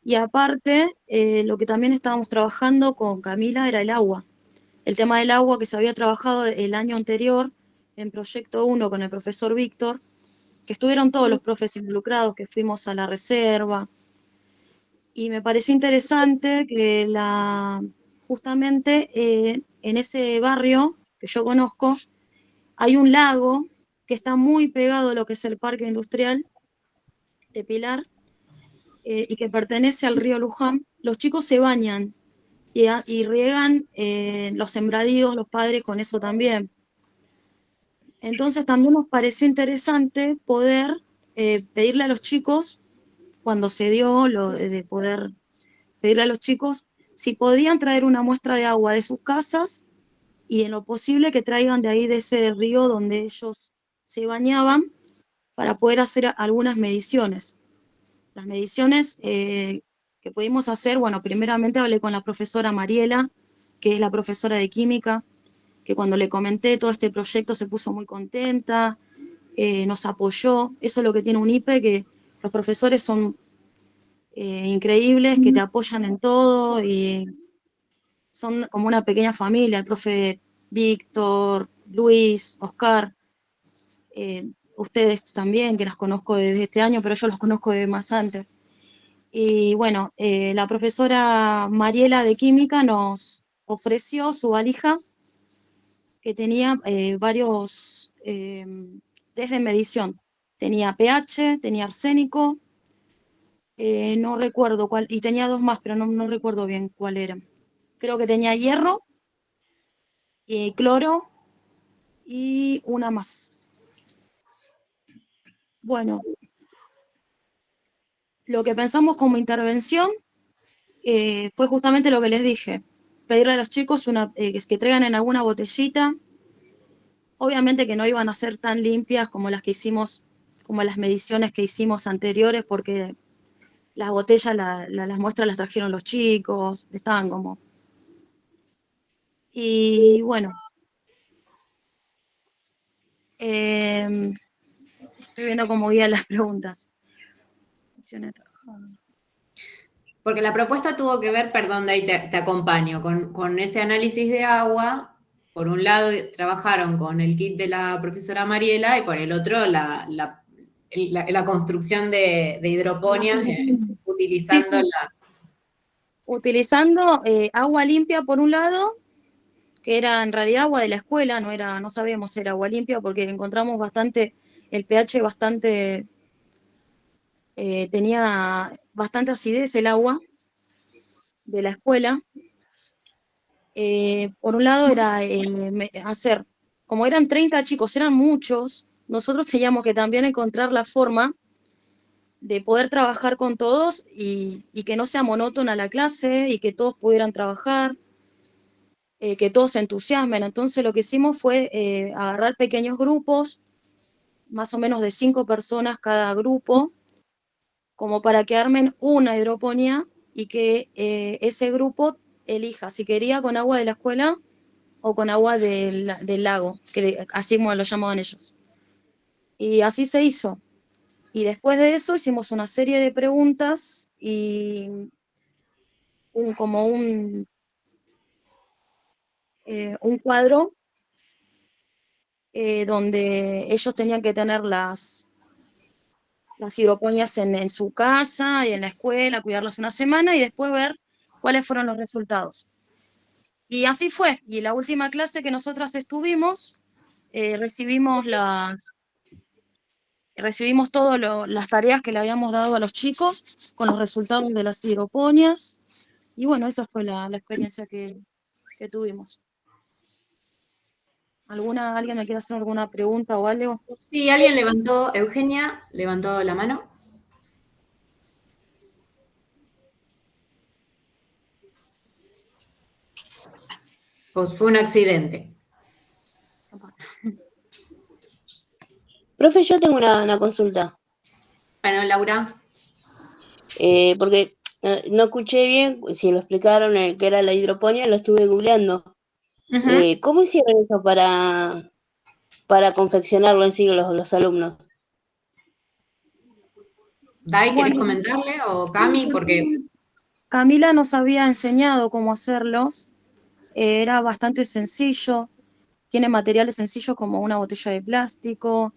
y aparte, lo que también estábamos trabajando con Camila era el agua. El tema del agua que se había trabajado el año anterior en Proyecto 1 con el profesor Víctor, que estuvieron todos los profes involucrados, que fuimos a la reserva, y me pareció interesante que justamente en ese barrio que yo conozco hay un lago que está muy pegado a lo que es el Parque Industrial de Pilar, y que pertenece al río Luján. Los chicos se bañan y riegan los sembradíos, los padres con eso también. Entonces también nos pareció interesante poder pedirle a los chicos, cuando se dio lo de poder pedirle a los chicos si podían traer una muestra de agua de sus casas, y en lo posible que traigan de ahí, de ese río donde ellos se bañaban, para poder hacer algunas mediciones. Las mediciones que pudimos hacer, bueno, primeramente hablé con la profesora Mariela, que es la profesora de química, que cuando le comenté todo este proyecto se puso muy contenta, nos apoyó. Eso es lo que tiene un IPE, que los profesores son increíbles, que te apoyan en todo, y son como una pequeña familia, el profe Víctor, Luis, Oscar, ustedes también, que las conozco desde este año, pero yo los conozco de más antes. Y bueno, la profesora Mariela de Química nos ofreció su valija, que tenía varios test de medición. Tenía pH, tenía arsénico, no recuerdo cuál, y tenía dos más, pero no recuerdo bien cuál era. Creo que tenía hierro, cloro y una más. Bueno, lo que pensamos como intervención fue justamente lo que les dije, pedirle a los chicos que traigan en alguna botellita. Obviamente que no iban a ser tan limpias como las que hicimos, como las mediciones que hicimos anteriores, porque las botellas, las muestras las trajeron los chicos, estaban como... Y bueno, Estoy viendo cómo guían las preguntas. Porque la propuesta tuvo que ver, perdón, de ahí te acompaño, con ese análisis de agua. Por un lado trabajaron con el kit de la profesora Mariela y por el otro la construcción de hidroponias utilizando Sí. Utilizando agua limpia por un lado, que era en realidad agua de la escuela, no sabíamos si era agua limpia porque encontramos bastante, el pH bastante, tenía bastante acidez el agua de la escuela. Por un lado era hacer, como eran 30 chicos, eran muchos, nosotros teníamos que también encontrar la forma de poder trabajar con todos y que no sea monótona la clase y que todos pudieran trabajar, que todos se entusiasmen. Entonces lo que hicimos fue agarrar pequeños grupos, más o menos de 5 personas cada grupo, como para que armen una hidroponía y que ese grupo elija si quería con agua de la escuela o con agua del lago, que así como lo llamaban ellos. Y así se hizo. Y después de eso hicimos una serie de preguntas y como un cuadro donde ellos tenían que tener las hidroponías en su casa y en la escuela, cuidarlas una semana y después ver cuáles fueron los resultados. Y así fue. Y la última clase que nosotras estuvimos, recibimos todas las tareas que le habíamos dado a los chicos con los resultados de las hidroponias. Y bueno, esa fue la experiencia que tuvimos. ¿Alguien me quiere hacer alguna pregunta o algo? Sí, alguien levantó, Eugenia levantó la mano. Pues fue un accidente. Profe, yo tengo una consulta. Bueno, Laura. Porque no escuché bien si lo explicaron que era la hidroponía, lo estuve googleando. ¿Cómo hicieron eso para confeccionarlo en sí los alumnos? Dai, ¿querés comentarle? O Cami, porque... Camila nos había enseñado cómo hacerlos. Era bastante sencillo. Tiene materiales sencillos como una botella de plástico.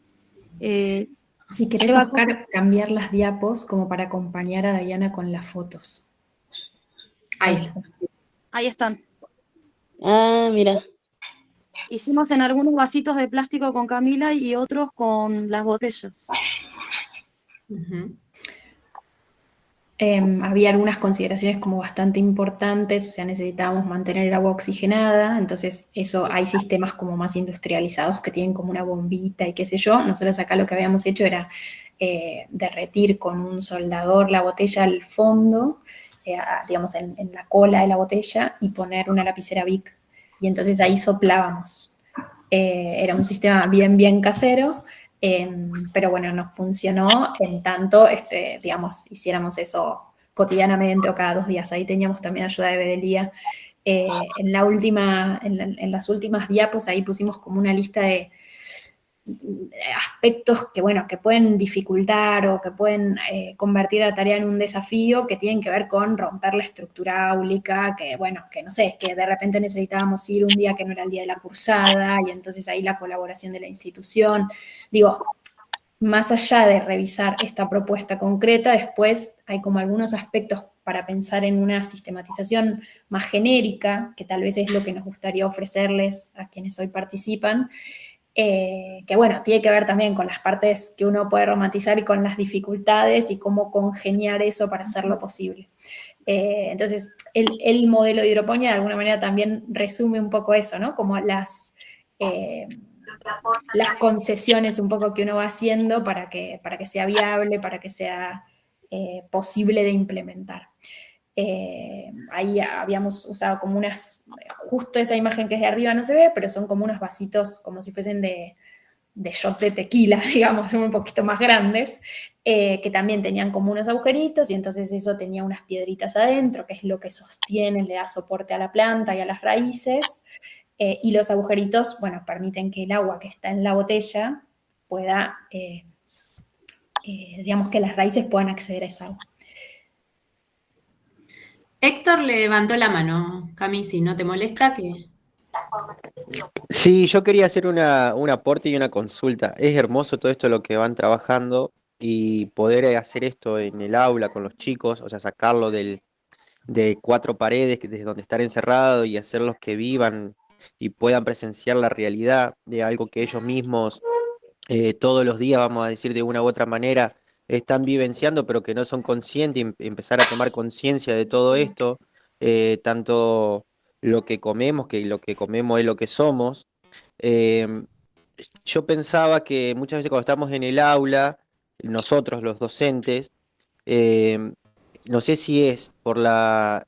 Si querés, Oscar, cambiar las diapos como para acompañar a Diana con las fotos. Ahí están. Ah, mira. Hicimos en algunos vasitos de plástico con Camila y otros con las botellas. Había algunas consideraciones como bastante importantes, o sea, necesitábamos mantener el agua oxigenada, entonces eso, hay sistemas como más industrializados que tienen como una bombita y qué sé yo. Nosotros acá lo que habíamos hecho era derretir con un soldador la botella al fondo, digamos en la cola de la botella, y poner una lapicera Bic, y entonces ahí soplábamos. Era un sistema bien casero, pero bueno, nos funcionó en tanto, digamos, hiciéramos eso cotidianamente o cada 2 días. Ahí teníamos también ayuda de Bedelía. En las últimas diapos ahí pusimos como una lista de aspectos que, bueno, que pueden dificultar o que pueden convertir la tarea en un desafío, que tienen que ver con romper la estructura áulica, que, bueno, que no sé, que de repente necesitábamos ir un día que no era el día de la cursada, y entonces ahí la colaboración de la institución. Digo, más allá de revisar esta propuesta concreta, después hay como algunos aspectos para pensar en una sistematización más genérica, que tal vez es lo que nos gustaría ofrecerles a quienes hoy participan, que bueno, tiene que ver también con las partes que uno puede romantizar y con las dificultades y cómo congeniar eso para hacerlo posible. Entonces, el modelo de hidroponía de alguna manera también resume un poco eso, ¿no? Como las concesiones un poco que uno va haciendo para que sea viable, para que sea posible de implementar. Ahí habíamos usado como justo esa imagen que es de arriba no se ve, pero son como unos vasitos como si fuesen de shot de tequila, digamos, un poquito más grandes, que también tenían como unos agujeritos, y entonces eso tenía unas piedritas adentro, que es lo que sostiene, le da soporte a la planta y a las raíces. y los agujeritos, bueno, permiten que el agua que está en la botella pueda, digamos que las raíces puedan acceder a esa agua. Héctor levantó la mano, Cami, si no te molesta que... Sí, yo quería hacer un aporte y una consulta. Es hermoso todo esto lo que van trabajando y poder hacer esto en el aula con los chicos, o sea, sacarlo de cuatro paredes, desde donde estar encerrado y hacerlos que vivan y puedan presenciar la realidad de algo que ellos mismos todos los días, vamos a decir de una u otra manera, están vivenciando, pero que no son conscientes, y empezar a tomar conciencia de todo esto, tanto lo que comemos, que lo que comemos es lo que somos. Em, yo pensaba que muchas veces cuando estamos en el aula, nosotros los docentes, em, no sé si es por la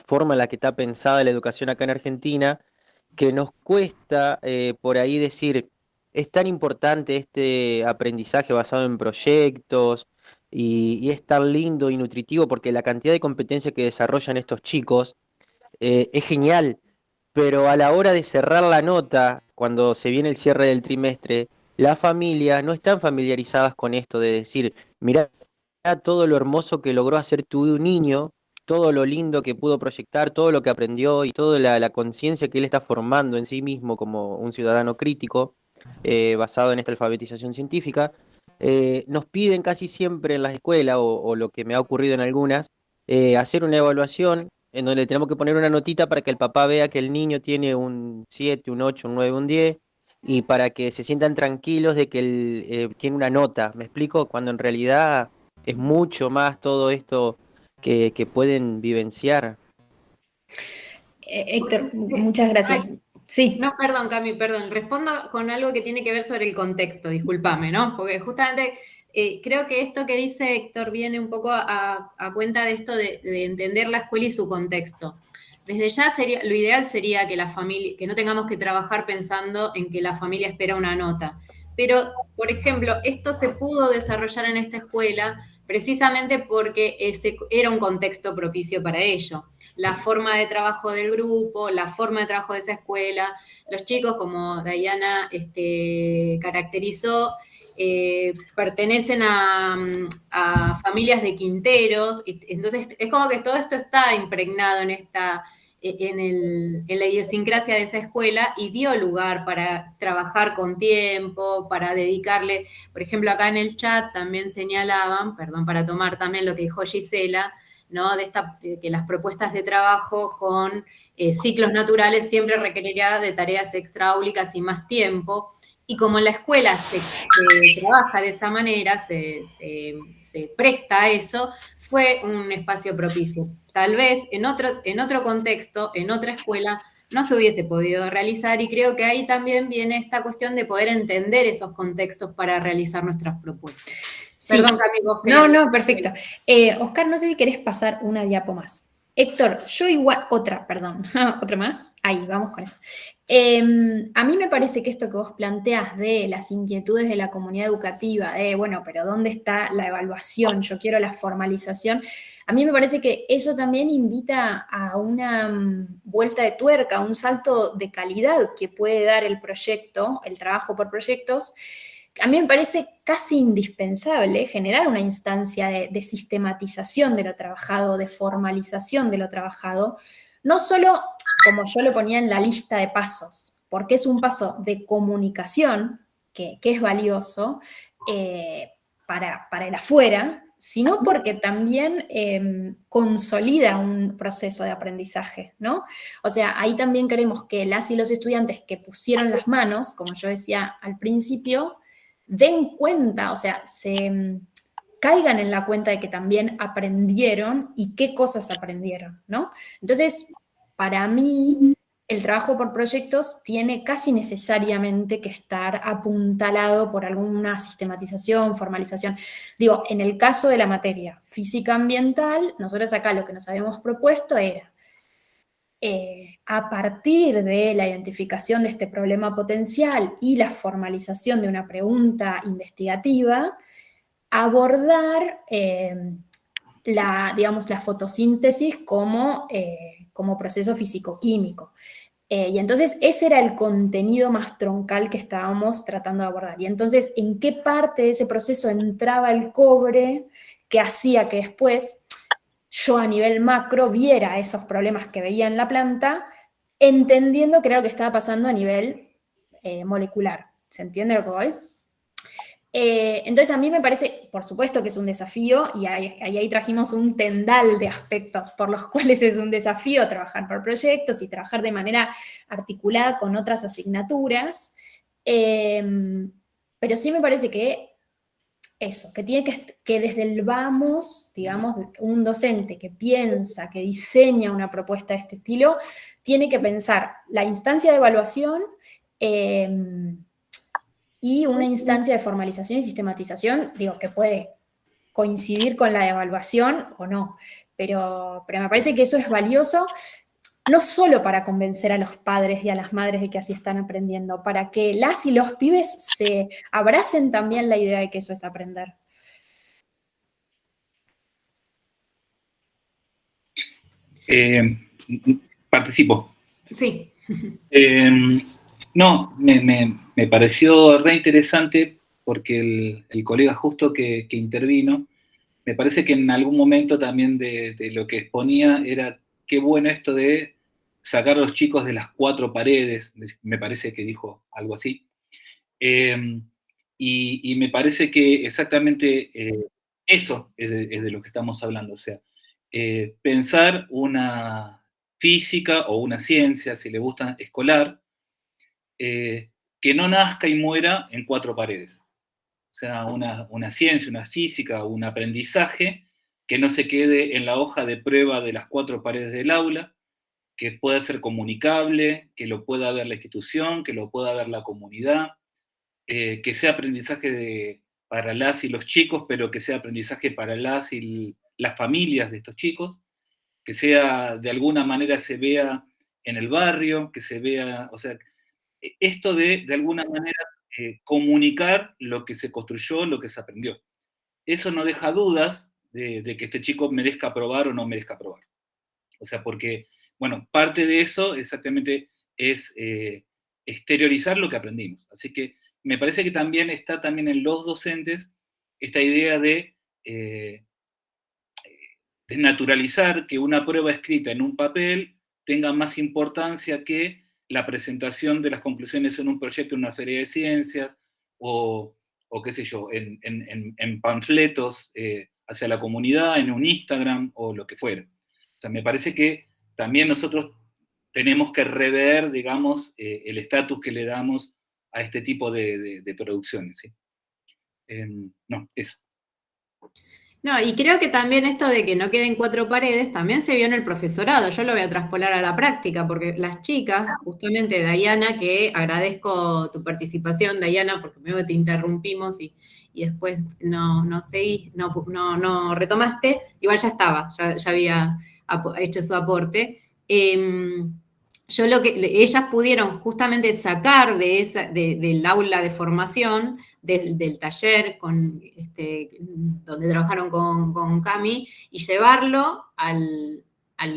forma en la que está pensada la educación acá en Argentina, que nos cuesta por ahí decir, es tan importante este aprendizaje basado en proyectos y es tan lindo y nutritivo porque la cantidad de competencias que desarrollan estos chicos es genial, pero a la hora de cerrar la nota, cuando se viene el cierre del trimestre, las familias no están familiarizadas con esto de decir, mirá todo lo hermoso que logró hacer tu niño, todo lo lindo que pudo proyectar, todo lo que aprendió y toda la conciencia que él está formando en sí mismo como un ciudadano crítico, basado en esta alfabetización científica. Nos piden casi siempre en las escuelas, o lo que me ha ocurrido en algunas, hacer una evaluación en donde tenemos que poner una notita para que el papá vea que el niño tiene un 7, un 8, un 9, un 10, y para que se sientan tranquilos de que él tiene una nota. ¿Me explico? Cuando en realidad es mucho más todo esto que pueden vivenciar. Héctor, muchas gracias. Ay, Sí. no, perdón, Cami, perdón. Respondo con algo que tiene que ver sobre el contexto, discúlpame, ¿no? Porque justamente creo que esto que dice Héctor viene un poco a cuenta de esto de entender la escuela y su contexto. Desde ya sería, lo ideal sería que la familia, que no tengamos que trabajar pensando en que la familia espera una nota. Pero, por ejemplo, esto se pudo desarrollar en esta escuela precisamente porque era un contexto propicio para ello. La forma de trabajo del grupo, la forma de trabajo de esa escuela, los chicos, como Diana caracterizó, pertenecen a familias de quinteros, entonces es como que todo esto está impregnado en la idiosincrasia de esa escuela y dio lugar para trabajar con tiempo, para dedicarle, por ejemplo, acá en el chat también señalaban, perdón, para tomar también lo que dijo Gisela, ¿no? Que las propuestas de trabajo con ciclos naturales siempre requerirá de tareas extraáulicas y más tiempo. Y como en la escuela se trabaja de esa manera, se presta a eso, fue un espacio propicio. Tal vez en otro contexto, en otra escuela, no se hubiese podido realizar y creo que ahí también viene esta cuestión de poder entender esos contextos para realizar nuestras propuestas. Sí. Perdón, Cami, vos querés... No, perfecto. Oscar, no sé si querés pasar una diapo más. Héctor, yo igual, otra más. Ahí, vamos con eso. A mí me parece que esto que vos planteás de las inquietudes de la comunidad educativa, bueno, pero ¿dónde está la evaluación? Yo quiero la formalización. A mí me parece que eso también invita a una vuelta de tuerca, un salto de calidad que puede dar el proyecto, el trabajo por proyectos. A mí me parece casi indispensable generar una instancia de sistematización de lo trabajado, de formalización de lo trabajado, no solo como yo lo ponía en la lista de pasos, porque es un paso de comunicación que es valioso para el afuera, sino porque también consolida un proceso de aprendizaje, ¿no? O sea, ahí también queremos que las y los estudiantes que pusieron las manos, como yo decía al principio, den cuenta, o sea, caigan en la cuenta de que también aprendieron y qué cosas aprendieron, ¿no? Entonces, para mí, el trabajo por proyectos tiene casi necesariamente que estar apuntalado por alguna sistematización, formalización. Digo, en el caso de la materia física ambiental, nosotros acá lo que nos habíamos propuesto era a partir de la identificación de este problema potencial y la formalización de una pregunta investigativa, abordar la fotosíntesis como proceso físico-químico. Y entonces ese era el contenido más troncal que estábamos tratando de abordar. Y entonces, ¿en qué parte de ese proceso entraba el cobre que hacía que después yo a nivel macro viera esos problemas que veía en la planta, entendiendo que era lo que estaba pasando a nivel molecular? ¿Se entiende lo que voy? Entonces a mí me parece, por supuesto que es un desafío, y ahí trajimos un tendal de aspectos por los cuales es un desafío trabajar por proyectos y trabajar de manera articulada con otras asignaturas, pero sí me parece que eso, que tiene que desde el vamos, digamos, un docente que piensa, que diseña una propuesta de este estilo, tiene que pensar la instancia de evaluación, y una instancia de formalización y sistematización, digo, que puede coincidir con la evaluación o no, pero me parece que eso es valioso, no solo para convencer a los padres y a las madres de que así están aprendiendo, para que las y los pibes se abracen también la idea de que eso es aprender. Participo. Sí. No, me pareció re interesante porque el colega justo que intervino, me parece que en algún momento también de lo que exponía era qué bueno esto de sacar a los chicos de las cuatro paredes, me parece que dijo algo así. Y me parece que exactamente eso es de lo que estamos hablando, o sea, pensar una física o una ciencia, si le gusta, escolar, que no nazca y muera en cuatro paredes. O sea, una ciencia, una física, un aprendizaje que no se quede en la hoja de prueba de las cuatro paredes del aula, que pueda ser comunicable, que lo pueda ver la institución, que lo pueda ver la comunidad, que sea aprendizaje para las y los chicos, pero que sea aprendizaje para las y las familias de estos chicos, que sea, de alguna manera se vea en el barrio, que se vea, o sea, esto de alguna manera, comunicar lo que se construyó, lo que se aprendió. Eso no deja dudas de que este chico merezca aprobar o no merezca aprobar. O sea, porque, bueno, parte de eso exactamente es exteriorizar lo que aprendimos. Así que me parece que también está también en los docentes esta idea de desnaturalizar que una prueba escrita en un papel tenga más importancia que la presentación de las conclusiones en un proyecto, en una feria de ciencias, o qué sé yo, en panfletos hacia la comunidad, en un Instagram, o lo que fuera. O sea, me parece que también nosotros tenemos que rever, digamos, el estatus que le damos a este tipo de producciones, ¿sí? No, eso. No, y creo que también esto de que no queden cuatro paredes también se vio en el profesorado. Yo lo voy a traspolar a la práctica, porque las chicas, justamente Dayana, que agradezco tu participación, Dayana, porque medio que te interrumpimos y después no retomaste, igual ya estaba, ya había hecho su aporte. Yo ellas pudieron justamente sacar del aula de formación, del taller donde trabajaron con Cami, y llevarlo al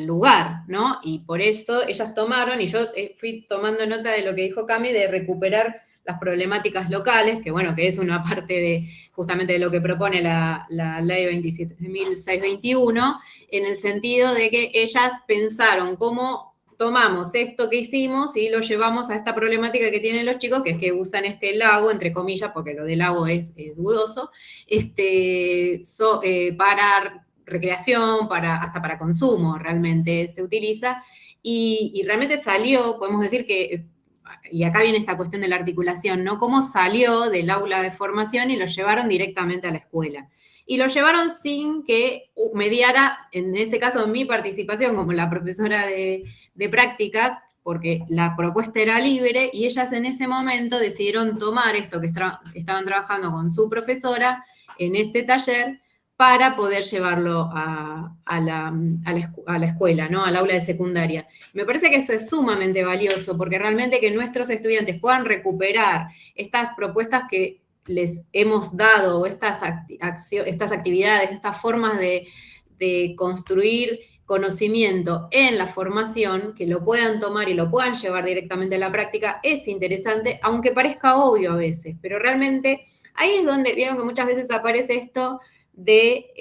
lugar, ¿no? Y por eso ellas tomaron, y yo fui tomando nota de lo que dijo Cami, de recuperar las problemáticas locales, que bueno, que es una parte justamente de lo que propone la ley 27.621, en el sentido de que ellas pensaron cómo tomamos esto que hicimos y lo llevamos a esta problemática que tienen los chicos, que es que usan este lago, entre comillas, porque lo del lago es dudoso, para recreación, hasta para consumo realmente se utiliza, y realmente salió, podemos decir que, y acá viene esta cuestión de la articulación, ¿no? Cómo salió del aula de formación y lo llevaron directamente a la escuela. Y lo llevaron sin que mediara, en ese caso, mi participación como la profesora de práctica, porque la propuesta era libre, y ellas en ese momento decidieron tomar esto que estaban trabajando con su profesora en este taller para poder llevarlo a la escuela, ¿no? Al aula de secundaria. Me parece que eso es sumamente valioso, porque realmente que nuestros estudiantes puedan recuperar estas propuestas que les hemos dado, estas actividades, estas formas de construir conocimiento en la formación, que lo puedan tomar y lo puedan llevar directamente a la práctica, es interesante, aunque parezca obvio a veces, pero realmente ahí es donde vieron que muchas veces aparece esto de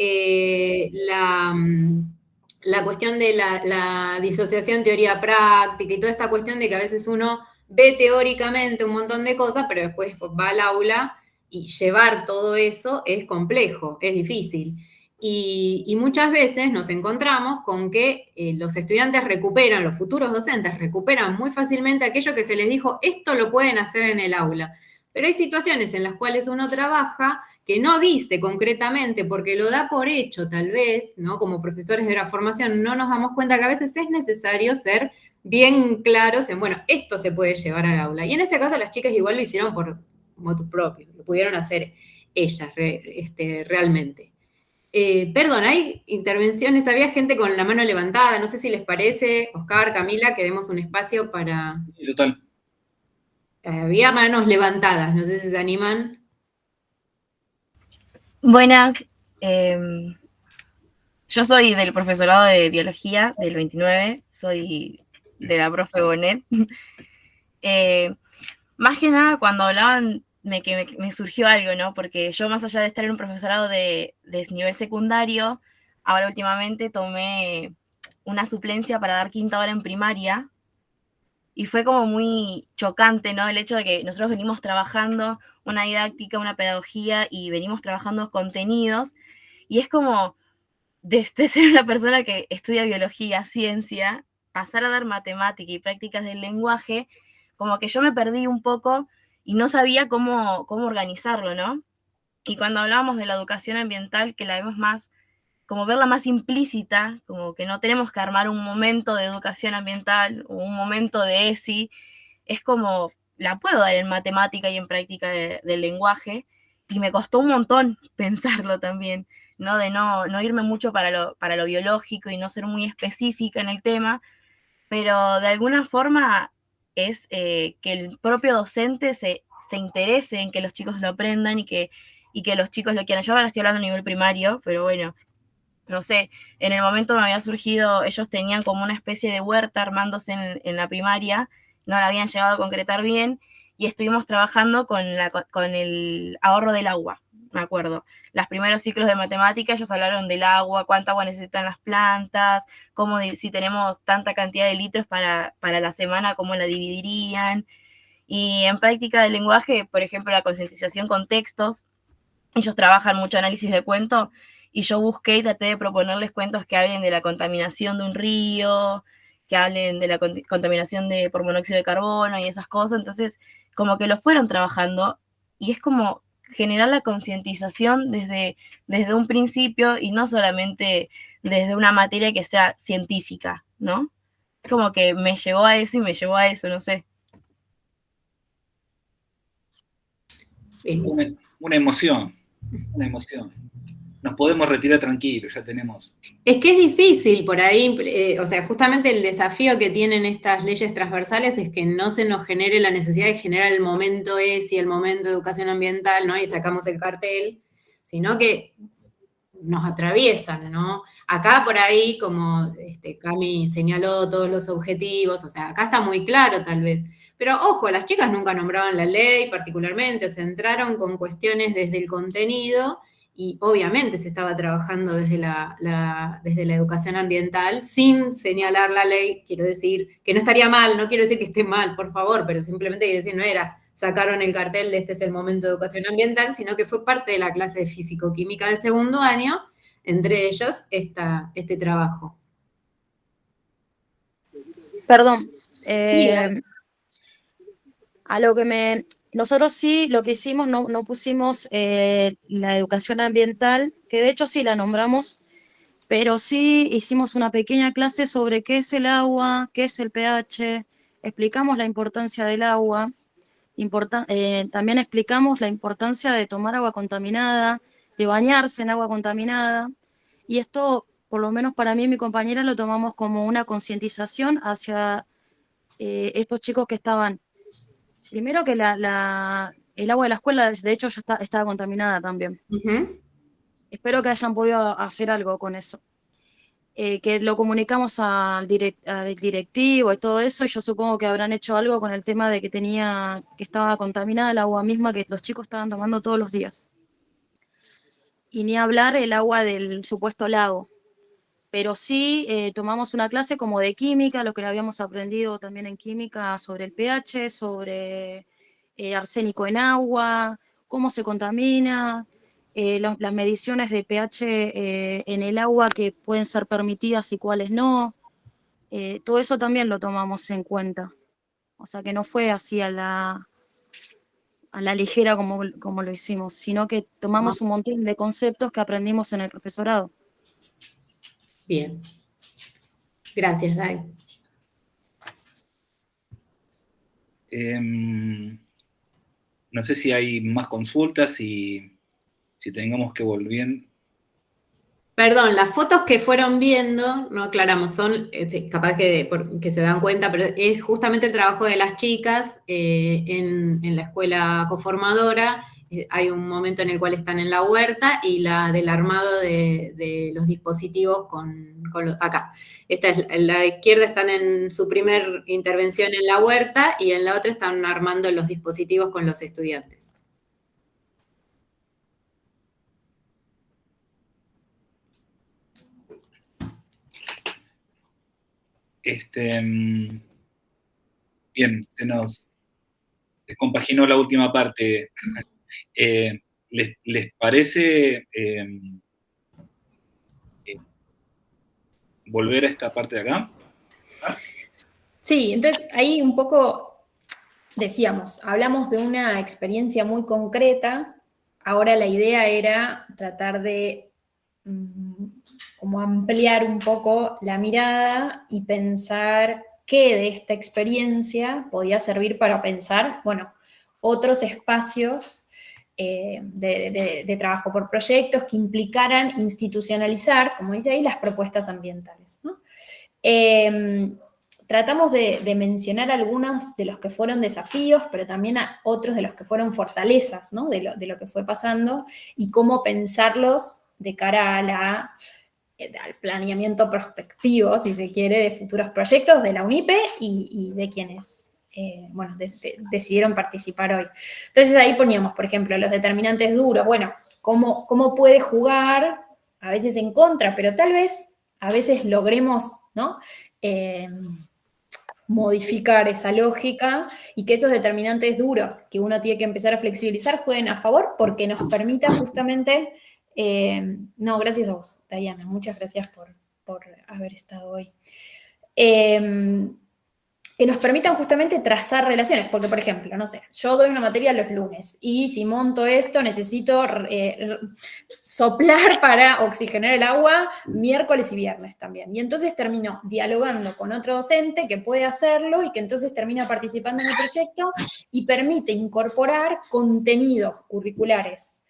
la cuestión de la disociación teoría-práctica y toda esta cuestión de que a veces uno ve teóricamente un montón de cosas, pero después va al aula y llevar todo eso es complejo, es difícil. Y muchas veces nos encontramos con que los estudiantes recuperan, los futuros docentes recuperan muy fácilmente aquello que se les dijo, esto lo pueden hacer en el aula. Pero hay situaciones en las cuales uno trabaja que no dice concretamente, porque lo da por hecho tal vez, ¿no? Como profesores de la formación no nos damos cuenta que a veces es necesario ser bien claros en, bueno, esto se puede llevar al aula. Y en este caso las chicas igual lo hicieron por motu propio, lo pudieron hacer ellas realmente. Perdón, hay intervenciones, había gente con la mano levantada, no sé si les parece, Oscar, Camila, que demos un espacio para... Total. Había manos levantadas, no sé si se animan. Buenas, yo soy del profesorado de biología del 29, soy de la profe Bonet. Más que nada cuando hablaban me surgió algo, ¿no? Porque yo más allá de estar en un profesorado de nivel secundario, ahora últimamente tomé una suplencia para dar quinta hora en primaria y fue como muy chocante, ¿no? El hecho de que nosotros venimos trabajando una didáctica, una pedagogía y venimos trabajando contenidos y es como desde ser una persona que estudia biología, ciencia, pasar a dar matemática y prácticas del lenguaje, como que yo me perdí un poco y no sabía cómo organizarlo, ¿no? Y cuando hablábamos de la educación ambiental, que la vemos más, como verla más implícita, como que no tenemos que armar un momento de educación ambiental o un momento de ESI, es como, la puedo dar en matemática y en práctica del lenguaje, y me costó un montón pensarlo también, ¿no? De no irme mucho para lo biológico y no ser muy específica en el tema, pero de alguna forma es que el propio docente se interese en que los chicos lo aprendan y que los chicos lo quieran. Yo ahora estoy hablando a nivel primario, pero bueno, no sé, en el momento me había surgido, ellos tenían como una especie de huerta armándose en la primaria, no la habían llegado a concretar bien, y estuvimos trabajando con el ahorro del agua, me acuerdo. Los primeros ciclos de matemática, ellos hablaron del agua, cuánta agua necesitan las plantas, si tenemos tanta cantidad de litros para la semana, cómo la dividirían. Y en práctica del lenguaje, por ejemplo, la concientización con textos, ellos trabajan mucho análisis de cuento, y yo busqué y traté de proponerles cuentos que hablen de la contaminación de un río, que hablen de la contaminación por monóxido de carbono y esas cosas. Entonces, como que lo fueron trabajando, y es como generar la concientización desde un principio y no solamente desde una materia que sea científica, ¿no? Como que me llegó a eso y me llevó a eso, no sé. Una emoción. Nos podemos retirar tranquilos, ya tenemos. Es que es difícil por ahí, o sea, justamente el desafío que tienen estas leyes transversales es que no se nos genere la necesidad de generar el momento ESI, el momento de educación ambiental, ¿no? Y sacamos el cartel, sino que nos atraviesan, ¿no? Acá por ahí, como Cami señaló todos los objetivos, o sea, acá está muy claro tal vez. Pero ojo, las chicas nunca nombraban la ley particularmente, o sea, entraron con cuestiones desde el contenido y obviamente se estaba trabajando desde la educación ambiental sin señalar la ley. Quiero decir que no estaría mal, no quiero decir que esté mal, por favor, pero simplemente quiero decir, no era sacaron el cartel de este es el momento de educación ambiental, sino que fue parte de la clase de físico-química de segundo año, entre ellos este trabajo. Perdón, Sí, a lo que nosotros sí, lo que hicimos, no pusimos la educación ambiental, que de hecho sí la nombramos, pero sí hicimos una pequeña clase sobre qué es el agua, qué es el pH, explicamos la importancia del agua, también explicamos la importancia de tomar agua contaminada, de bañarse en agua contaminada, y esto, por lo menos para mí y mi compañera, lo tomamos como una concientización hacia estos chicos que estaban. Primero que el agua de la escuela, de hecho, ya estaba contaminada también. Uh-huh. Espero que hayan podido hacer algo con eso. que lo comunicamos al directivo y todo eso, y yo supongo que habrán hecho algo con el tema de que estaba contaminada el agua misma que los chicos estaban tomando todos los días. Y ni hablar el agua del supuesto lago. Pero sí tomamos una clase como de química, lo que habíamos aprendido también en química sobre el pH, sobre arsénico en agua, cómo se contamina, las mediciones de pH en el agua que pueden ser permitidas y cuáles no. Todo eso también lo tomamos en cuenta. O sea que no fue así a la ligera como lo hicimos, sino que tomamos un montón de conceptos que aprendimos en el profesorado. Bien. Gracias, Dai. No sé si hay más consultas y si tengamos que volver. Perdón, las fotos que fueron viendo, no aclaramos, son, capaz que se dan cuenta, pero es justamente el trabajo de las chicas en la escuela coformadora. Hay un momento en el cual están en la huerta y la del armado de los dispositivos acá. Esta es la izquierda, están en su primer intervención en la huerta y en la otra están armando los dispositivos con los estudiantes. Bien, se nos compaginó la última parte. ¿Les parece volver a esta parte de acá? Sí, entonces ahí un poco decíamos, hablamos de una experiencia muy concreta, ahora la idea era tratar de como ampliar un poco la mirada y pensar qué de esta experiencia podía servir para pensar, bueno, otros espacios de trabajo por proyectos que implicaran institucionalizar, como dice ahí, las propuestas ambientales, ¿no? Tratamos de mencionar algunos de los que fueron desafíos, pero también a otros de los que fueron fortalezas, ¿no? de lo que fue pasando y cómo pensarlos de cara al planeamiento prospectivo, si se quiere, de futuros proyectos de la UNIPE y de quienes decidieron participar hoy. Entonces ahí poníamos, por ejemplo, los determinantes duros, bueno, cómo puede jugar, a veces en contra, pero tal vez a veces logremos, ¿no? Modificar esa lógica y que esos determinantes duros que uno tiene que empezar a flexibilizar jueguen a favor porque nos permita justamente, no, gracias a vos, Diana, muchas gracias por haber estado hoy. Que nos permitan justamente trazar relaciones, porque por ejemplo, no sé, yo doy una materia los lunes y si monto esto necesito soplar para oxigenar el agua miércoles y viernes también. Y entonces termino dialogando con otro docente que puede hacerlo y que entonces termina participando en el proyecto y permite incorporar contenidos curriculares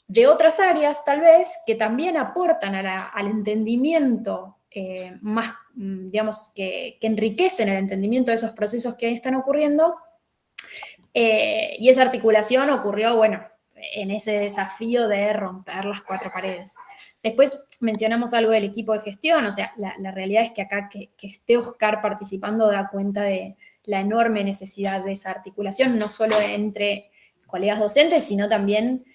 de otras áreas tal vez que también aportan al entendimiento más, digamos, que enriquecen el entendimiento de esos procesos que están ocurriendo, y esa articulación ocurrió, bueno, en ese desafío de romper las cuatro paredes. Después mencionamos algo del equipo de gestión, o sea, la realidad es que acá que esté Oscar participando da cuenta de la enorme necesidad de esa articulación, no solo entre colegas docentes, sino también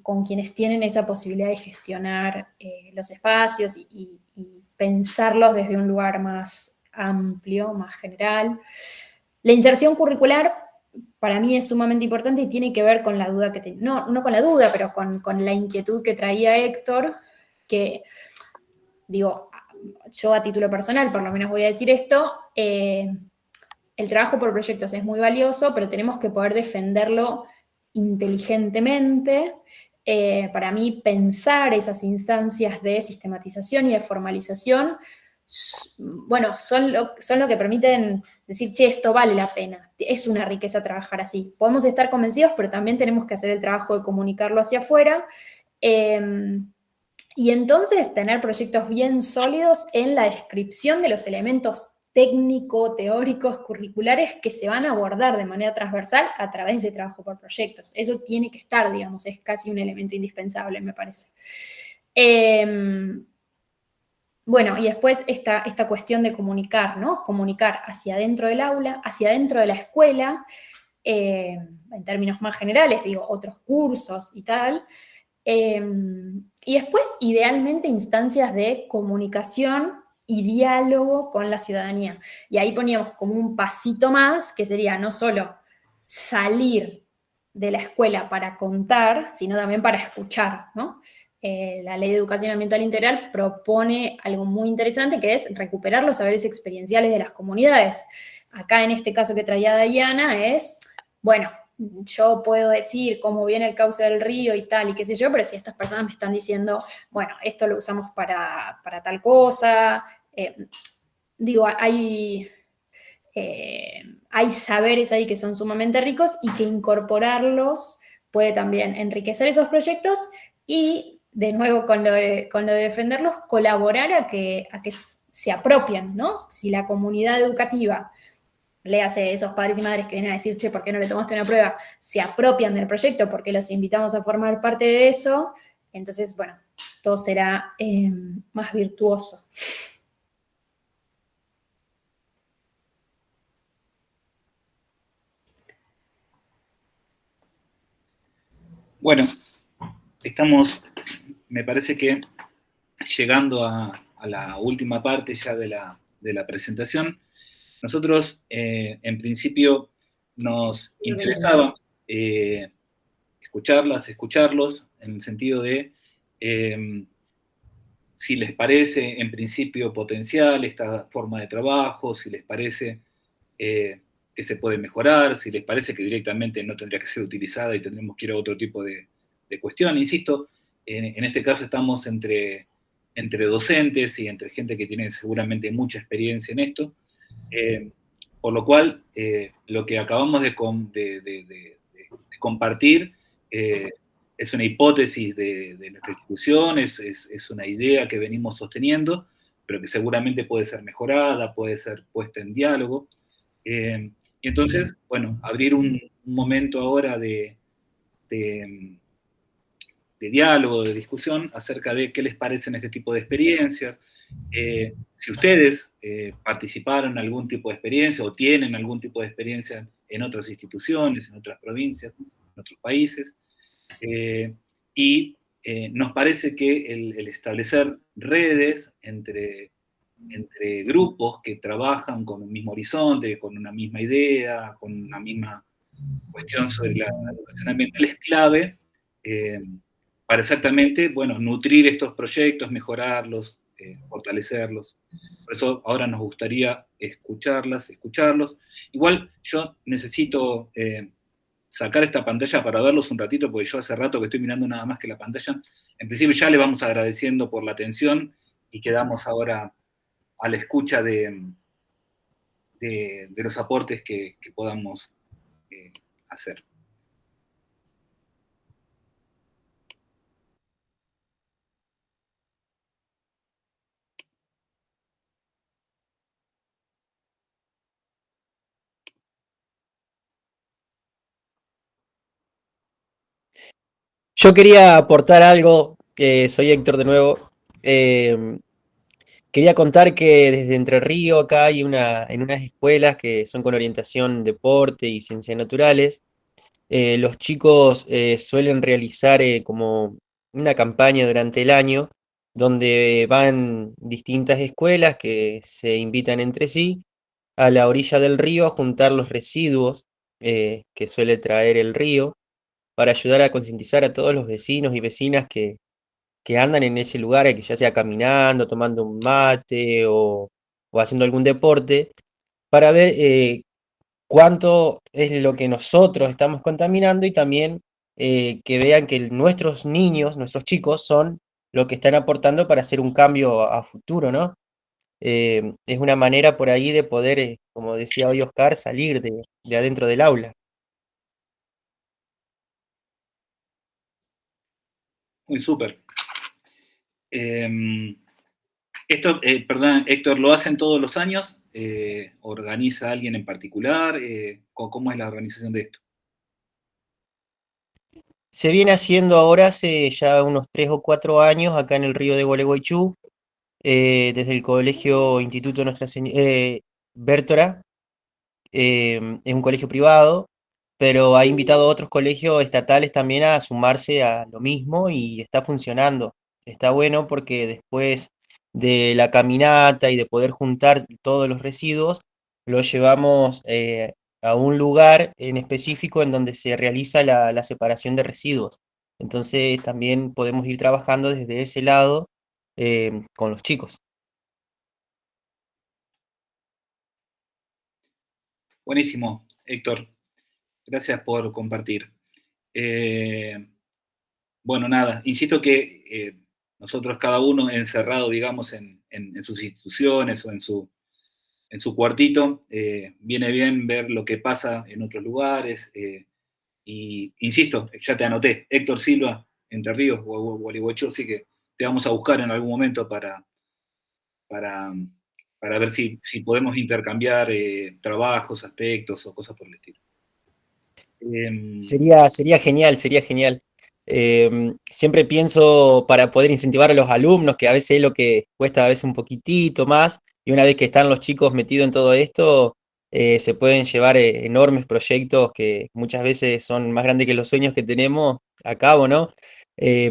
con quienes tienen esa posibilidad de gestionar los espacios y pensarlos desde un lugar más amplio, más general. La inserción curricular para mí es sumamente importante y tiene que ver con la duda que tenía, no con la duda, pero con la inquietud que traía Héctor, que digo, yo a título personal por lo menos voy a decir esto, el trabajo por proyectos es muy valioso, pero tenemos que poder defenderlo inteligentemente. Para mí pensar esas instancias de sistematización y de formalización, bueno, son lo que permiten decir, che, esto vale la pena, es una riqueza trabajar así. Podemos estar convencidos, pero también tenemos que hacer el trabajo de comunicarlo hacia afuera, y entonces tener proyectos bien sólidos en la descripción de los elementos técnico-teóricos curriculares que se van a abordar de manera transversal a través de trabajo por proyectos. Eso tiene que estar, digamos, es casi un elemento indispensable, me parece. Bueno, y después esta cuestión de comunicar, ¿no? Comunicar hacia adentro del aula, hacia adentro de la escuela, en términos más generales, digo, otros cursos y tal. Y después, idealmente, instancias de comunicación y diálogo con la ciudadanía. Y ahí poníamos como un pasito más, que sería no solo salir de la escuela para contar, sino también para escuchar, ¿no? La Ley de Educación Ambiental Integral propone algo muy interesante, que es recuperar los saberes experienciales de las comunidades. Acá, en este caso que traía Diana, es, bueno, yo puedo decir cómo viene el cauce del río y tal, y qué sé yo, pero si estas personas me están diciendo, bueno, esto lo usamos para tal cosa, digo, hay saberes ahí que son sumamente ricos y que incorporarlos puede también enriquecer esos proyectos y, de nuevo, con lo de defenderlos, colaborar a que se apropien, ¿no? Si la comunidad educativa, léase esos padres y madres que vienen a decir, che, ¿por qué no le tomaste una prueba? Se apropian del proyecto porque los invitamos a formar parte de eso, entonces, bueno, todo será más virtuoso. Bueno, estamos, me parece que llegando a la última parte ya de la presentación. Nosotros, en principio, nos interesaba escucharlos, en el sentido de si les parece, en principio, potencial esta forma de trabajo, si les parece que se puede mejorar, si les parece que directamente no tendría que ser utilizada y tendremos que ir a otro tipo de cuestión. Insisto, en este caso estamos entre docentes y entre gente que tiene seguramente mucha experiencia en esto, por lo cual lo que acabamos de compartir es una hipótesis de nuestra institución, es una idea que venimos sosteniendo, pero que seguramente puede ser mejorada, puede ser puesta en diálogo. Y entonces, bueno, abrir un momento ahora de diálogo, de discusión acerca de qué les parecen este tipo de experiencias. Si ustedes participaron en algún tipo de experiencia o tienen algún tipo de experiencia en otras instituciones, en otras provincias, en otros países. Y nos parece que el establecer redes entre grupos que trabajan con un mismo horizonte, con una misma idea, con una misma cuestión sobre la educación ambiental es clave para exactamente, bueno, nutrir estos proyectos, mejorarlos, fortalecerlos. Por eso ahora nos gustaría escucharlos. Igual yo necesito sacar esta pantalla para verlos un ratito, porque yo hace rato que estoy mirando nada más que la pantalla. En principio ya le vamos agradeciendo por la atención y quedamos ahora a la escucha de los aportes que podamos hacer. Yo quería aportar algo, soy Héctor de nuevo. Quería contar que desde Entre Ríos acá hay en unas escuelas que son con orientación deporte y ciencias naturales, los chicos suelen realizar como una campaña durante el año donde van distintas escuelas que se invitan entre sí a la orilla del río a juntar los residuos que suele traer el río para ayudar a concientizar a todos los vecinos y vecinas que andan en ese lugar, que ya sea caminando, tomando un mate o haciendo algún deporte, para ver cuánto es lo que nosotros estamos contaminando y también que vean que nuestros niños, nuestros chicos, son lo que están aportando para hacer un cambio a futuro, ¿no? Es una manera por ahí de poder, como decía hoy Oscar, salir de adentro del aula. Muy súper. Esto, perdón, Héctor, ¿lo hacen todos los años? ¿Organiza alguien en particular? ¿Cómo es la organización de esto? Se viene haciendo ahora hace ya unos 3 o 4 años acá en el río de Gualeguaychú. desde el colegio Instituto Bértora, es un colegio privado, pero ha invitado a otros colegios estatales también a sumarse a lo mismo y está funcionando. Está bueno porque después de la caminata y de poder juntar todos los residuos, los llevamos a un lugar en específico en donde se realiza la separación de residuos. Entonces también podemos ir trabajando desde ese lado con los chicos. Buenísimo, Héctor. Gracias por compartir. Bueno, nada, insisto que nosotros cada uno encerrado, digamos, en sus instituciones o en su cuartito, viene bien ver lo que pasa en otros lugares. Y insisto, ya te anoté, Héctor Silva, Entre Ríos, Gualeguaychú, así que te vamos a buscar en algún momento para ver si podemos intercambiar trabajos, aspectos o cosas por el estilo. Sería genial, sería genial. Siempre pienso para poder incentivar a los alumnos, que a veces es lo que cuesta a veces un poquitito más, y una vez que están los chicos metidos en todo esto, se pueden llevar enormes proyectos que muchas veces son más grandes que los sueños que tenemos a cabo, ¿no?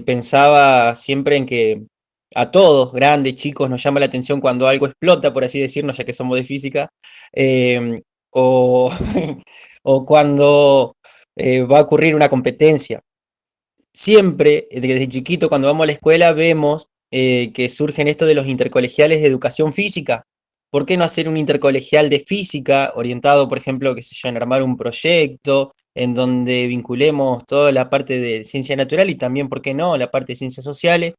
Pensaba siempre en que a todos, grandes, chicos, nos llama la atención cuando algo explota, por así decirnos, ya que somos de física, o, o cuando va a ocurrir una competencia. Siempre, desde chiquito, cuando vamos a la escuela, vemos que surgen esto de los intercolegiales de educación física. ¿Por qué no hacer un intercolegial de física orientado, por ejemplo, qué sé yo, en armar un proyecto en donde vinculemos toda la parte de ciencia natural y también, ¿por qué no?, la parte de ciencias sociales?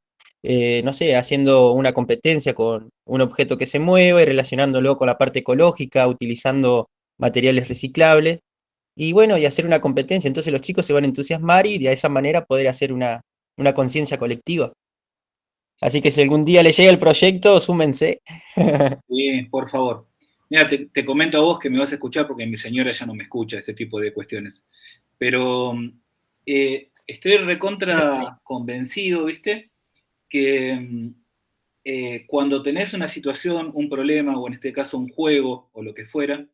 No sé, haciendo una competencia con un objeto que se mueve, relacionándolo con la parte ecológica, utilizando materiales reciclables. Y bueno, y hacer una competencia, entonces los chicos se van a entusiasmar y de esa manera poder hacer una conciencia colectiva. Así que si algún día les llega el proyecto, súmense. Bien, por favor. Mira, te comento a vos que me vas a escuchar porque mi señora ya no me escucha este tipo de cuestiones. Pero estoy recontra convencido, ¿viste? Que cuando tenés una situación, un problema, o en este caso un juego, o lo que fuera,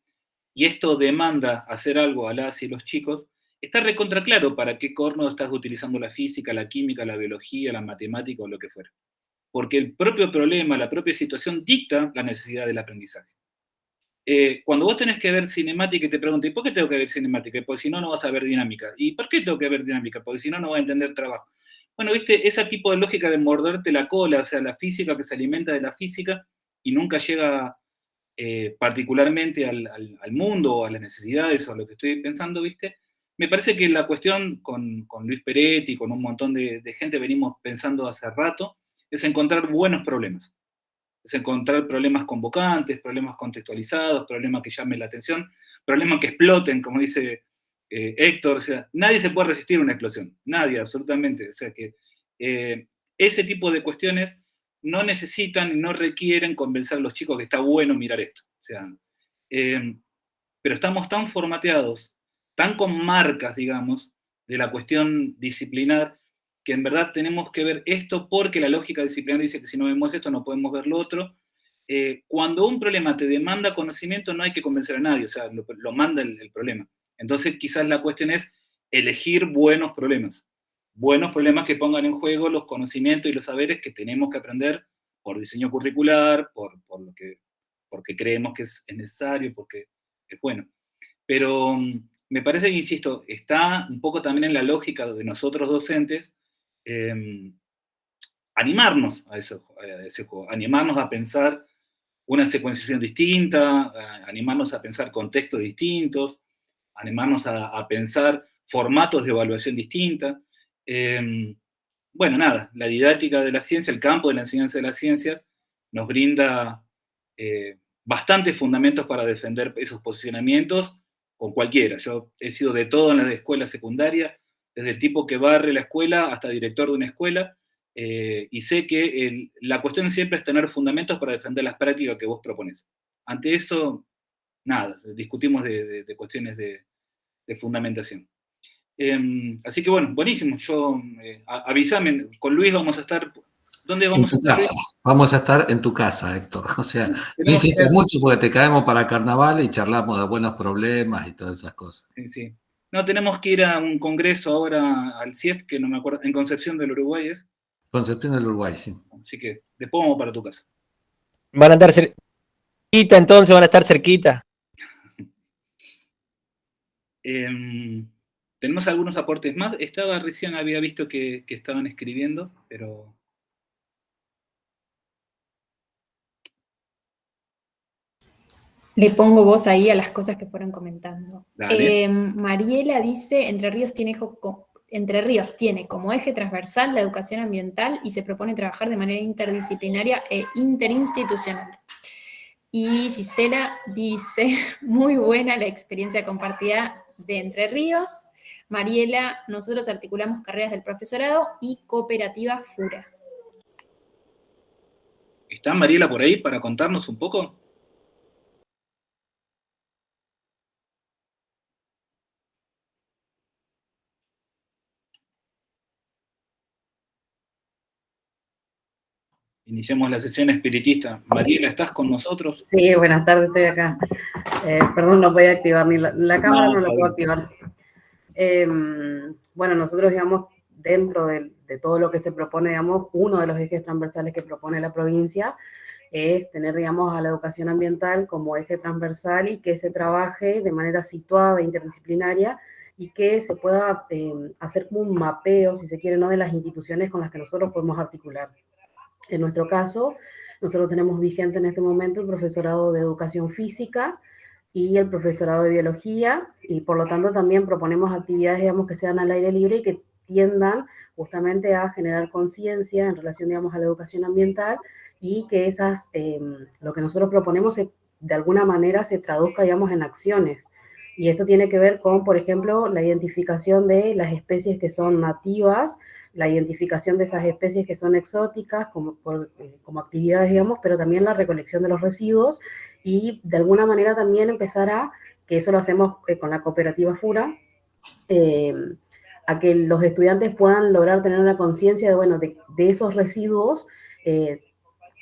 y esto demanda hacer algo a las y los chicos, está recontra claro para qué corno estás utilizando la física, la química, la biología, la matemática o lo que fuera. Porque el propio problema, la propia situación dicta la necesidad del aprendizaje. Cuando vos tenés que ver cinemática y te preguntan, ¿y por qué tengo que ver cinemática? Porque si no, no vas a ver dinámica. ¿Y por qué tengo que ver dinámica? Porque si no, no vas a entender trabajo. Bueno, viste, ese tipo de lógica de morderte la cola, o sea, la física que se alimenta de la física y nunca llega particularmente al mundo o a las necesidades o a lo que estoy pensando, viste, me parece que la cuestión con Luis Peretti, con un montón de gente, venimos pensando hace rato, es encontrar buenos problemas. Es encontrar problemas convocantes, problemas contextualizados, problemas que llamen la atención, problemas que exploten, como dice Héctor. O sea, nadie se puede resistir a una explosión, nadie, absolutamente. O sea que ese tipo de cuestiones no necesitan y no requieren convencer a los chicos que está bueno mirar esto. O sea, pero estamos tan formateados, tan con marcas, digamos, de la cuestión disciplinar, que en verdad tenemos que ver esto porque la lógica disciplinar dice que si no vemos esto no podemos ver lo otro. Cuando un problema te demanda conocimiento no hay que convencer a nadie, o sea, lo manda el problema. Entonces quizás la cuestión es elegir buenos problemas que pongan en juego los conocimientos y los saberes que tenemos que aprender por diseño curricular, porque creemos que es necesario, porque es bueno. Pero me parece que, insisto, está un poco también en la lógica de nosotros docentes animarnos a ese juego, animarnos a pensar una secuenciación distinta, animarnos a pensar contextos distintos, animarnos a pensar formatos de evaluación distinta. Bueno, nada, la didáctica de la ciencia, el campo de la enseñanza de las ciencias, nos brinda bastantes fundamentos para defender esos posicionamientos con cualquiera. Yo he sido de todo en la escuela secundaria, desde el tipo que barre la escuela hasta director de una escuela, y sé que la cuestión siempre es tener fundamentos para defender las prácticas que vos propones. Ante eso, nada, discutimos de cuestiones de fundamentación. Así que bueno, buenísimo. Yo avísame, con Luis vamos a estar ¿Dónde En vamos a tu estar? casa. Vamos a estar en tu casa, Héctor. O sea, no Tenemos que- insistes mucho porque te caemos para carnaval y charlamos de buenos problemas y todas esas cosas. Sí, sí. No, tenemos que ir a un congreso ahora al CIEF, que no me acuerdo, en Concepción del Uruguay es, Concepción del Uruguay, sí. así que después vamos para tu casa. Van a andar cerquita, entonces van a estar cerquita. Tenemos algunos aportes más. Recién había visto que estaban escribiendo, pero... Le pongo voz ahí a las cosas que fueron comentando. Dale. Mariela dice, Entre Ríos tiene como eje transversal la educación ambiental y se propone trabajar de manera interdisciplinaria e interinstitucional. Y Gisela dice, muy buena la experiencia compartida de Entre Ríos. Mariela, nosotros articulamos carreras del profesorado y cooperativa FURA. ¿Está Mariela por ahí para contarnos un poco? Iniciamos la sesión espiritista. Mariela, ¿estás con nosotros? Sí, buenas tardes, estoy acá. Perdón, no voy a activar ni la cámara, no la puedo activar. Bueno, nosotros, digamos, dentro de todo lo que se propone, digamos, uno de los ejes transversales que propone la provincia es tener, digamos, a la educación ambiental como eje transversal y que se trabaje de manera situada, interdisciplinaria, y que se pueda hacer como un mapeo, si se quiere, ¿no?, de las instituciones con las que nosotros podemos articular. En nuestro caso, nosotros tenemos vigente en este momento el profesorado de educación física y el profesorado de biología, y por lo tanto también proponemos actividades, digamos, que sean al aire libre y que tiendan justamente a generar conciencia en relación, digamos, a la educación ambiental, y que lo que nosotros proponemos de alguna manera se traduzca, digamos, en acciones. Y esto tiene que ver con, por ejemplo, la identificación de las especies que son nativas, la identificación de esas especies que son exóticas como actividades, digamos, pero también la recolección de los residuos, y de alguna manera también empezar que eso lo hacemos con la cooperativa FURA, a que los estudiantes puedan lograr tener una conciencia de, bueno, de esos residuos,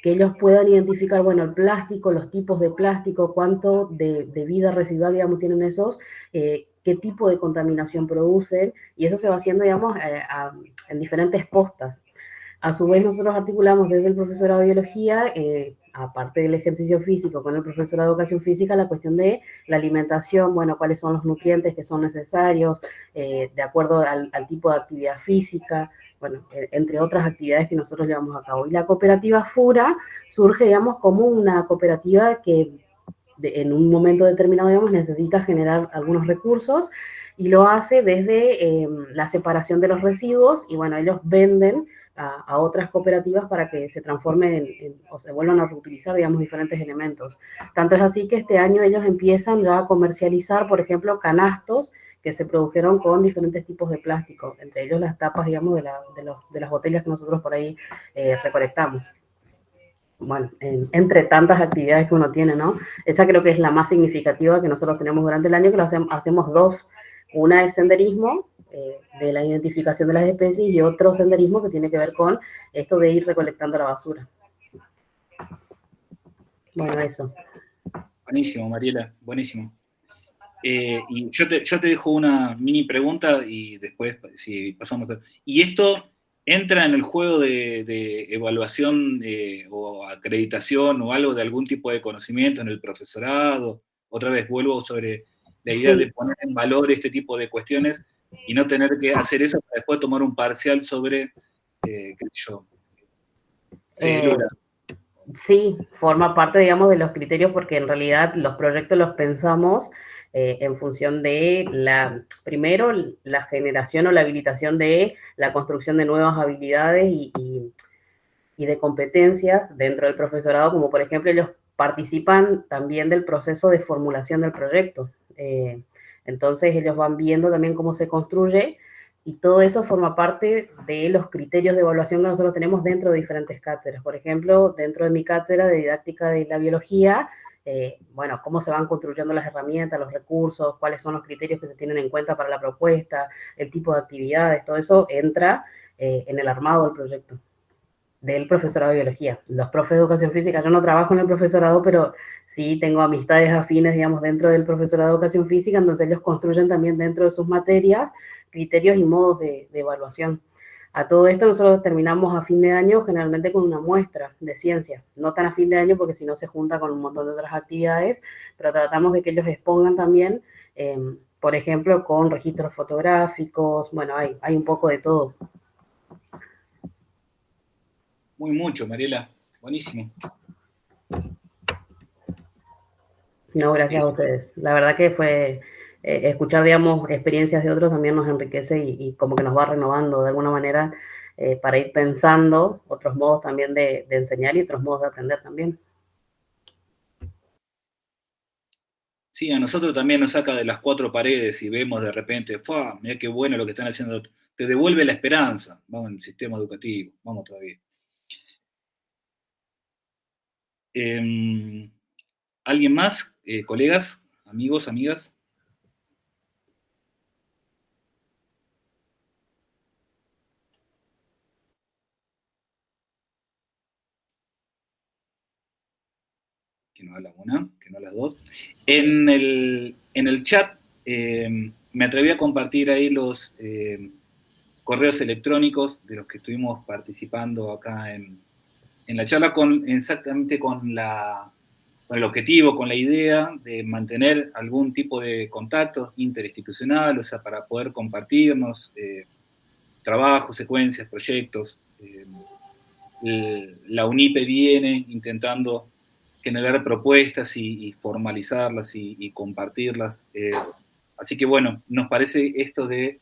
que ellos puedan identificar, bueno, el plástico, los tipos de plástico, cuánto de vida residual, digamos, tienen esos, qué tipo de contaminación producen, y eso se va haciendo, digamos, en diferentes postas. A su vez, nosotros articulamos desde el profesorado de biología, aparte del ejercicio físico, con el profesorado de educación física, la cuestión de la alimentación, bueno, cuáles son los nutrientes que son necesarios, de acuerdo al tipo de actividad física, bueno, entre otras actividades que nosotros llevamos a cabo. Y la cooperativa FURA surge, digamos, como una cooperativa que en un momento determinado, digamos, necesita generar algunos recursos, y lo hace desde la separación de los residuos, y bueno, ellos venden a otras cooperativas para que se transformen o se vuelvan a reutilizar, digamos, diferentes elementos. Tanto es así que este año ellos empiezan ya a comercializar, por ejemplo, canastos que se produjeron con diferentes tipos de plástico, entre ellos las tapas, digamos, de las botellas que nosotros por ahí recolectamos. Bueno, entre tantas actividades que uno tiene, ¿no? Esa creo que es la más significativa que nosotros tenemos durante el año, que hacemos dos. Una es senderismo, de la identificación de las especies, y otro senderismo que tiene que ver con esto de ir recolectando la basura. Bueno, eso. Buenísimo, Mariela, buenísimo. Y yo te dejo una mini pregunta y después, si pasamos a... ¿Y esto entra en el juego de evaluación o acreditación o algo de algún tipo de conocimiento en el profesorado? Otra vez vuelvo sobre la idea de poner en valor este tipo de cuestiones y no tener que hacer eso para después tomar un parcial sobre, qué sé yo, célula. Sí, forma parte, digamos, de los criterios, porque en realidad los proyectos los pensamos en función de primero, la generación o la habilitación de la construcción de nuevas habilidades y de competencias dentro del profesorado, como por ejemplo ellos participan también del proceso de formulación del proyecto. Entonces ellos van viendo también cómo se construye, y todo eso forma parte de los criterios de evaluación que nosotros tenemos dentro de diferentes cátedras. Por ejemplo, dentro de mi cátedra de didáctica de la biología, bueno, cómo se van construyendo las herramientas, los recursos, cuáles son los criterios que se tienen en cuenta para la propuesta, el tipo de actividades, todo eso entra en el armado del proyecto. del profesorado de biología. Los profes de educación física, yo no trabajo en el profesorado, pero sí tengo amistades afines, digamos, dentro del profesorado de educación física, entonces ellos construyen también dentro de sus materias criterios y modos de evaluación. A todo esto nosotros terminamos a fin de año generalmente con una muestra de ciencia, no tan a fin de año porque si no se junta con un montón de otras actividades, pero tratamos de que ellos expongan también, por ejemplo, con registros fotográficos, bueno, hay un poco de todo. Mucho, Mariela. Buenísimo. No, gracias a ustedes. La verdad que fue escuchar, digamos, experiencias de otros también nos enriquece y como que nos va renovando de alguna manera para ir pensando otros modos también de enseñar y otros modos de aprender también. Sí, a nosotros también nos saca de las cuatro paredes y vemos de repente, ¡fua! Mirá qué bueno lo que están haciendo. Te devuelve la esperanza. Vamos en el sistema educativo, vamos todavía. ¿Alguien más? ¿Colegas? ¿Amigos? ¿Amigas? Que no a la una, que no a las dos. En el chat me atreví a compartir ahí los correos electrónicos de los que estuvimos participando acá en la charla exactamente con el objetivo, con la idea de mantener algún tipo de contacto interinstitucional, o sea, para poder compartirnos trabajos, secuencias, proyectos. La UNIPE viene intentando generar propuestas y formalizarlas y compartirlas. Así que bueno, nos parece esto de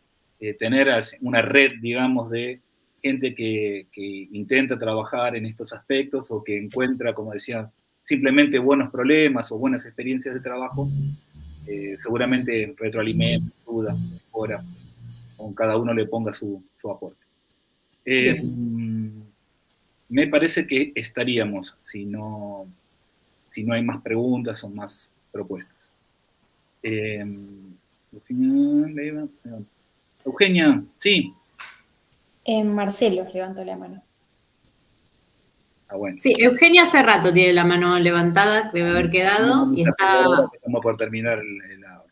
tener una red, digamos, de gente que intenta trabajar en estos aspectos o que encuentra, como decía, simplemente buenos problemas o buenas experiencias de trabajo, seguramente retroalimenta, ayuda, mejora, con cada uno le ponga su aporte. Me parece que estaríamos, si no hay más preguntas o más propuestas. Eugenia, sí. Marcelo levantó la mano. Bueno. Sí, Eugenia hace rato tiene la mano levantada, debe haber quedado, y está estamos por terminar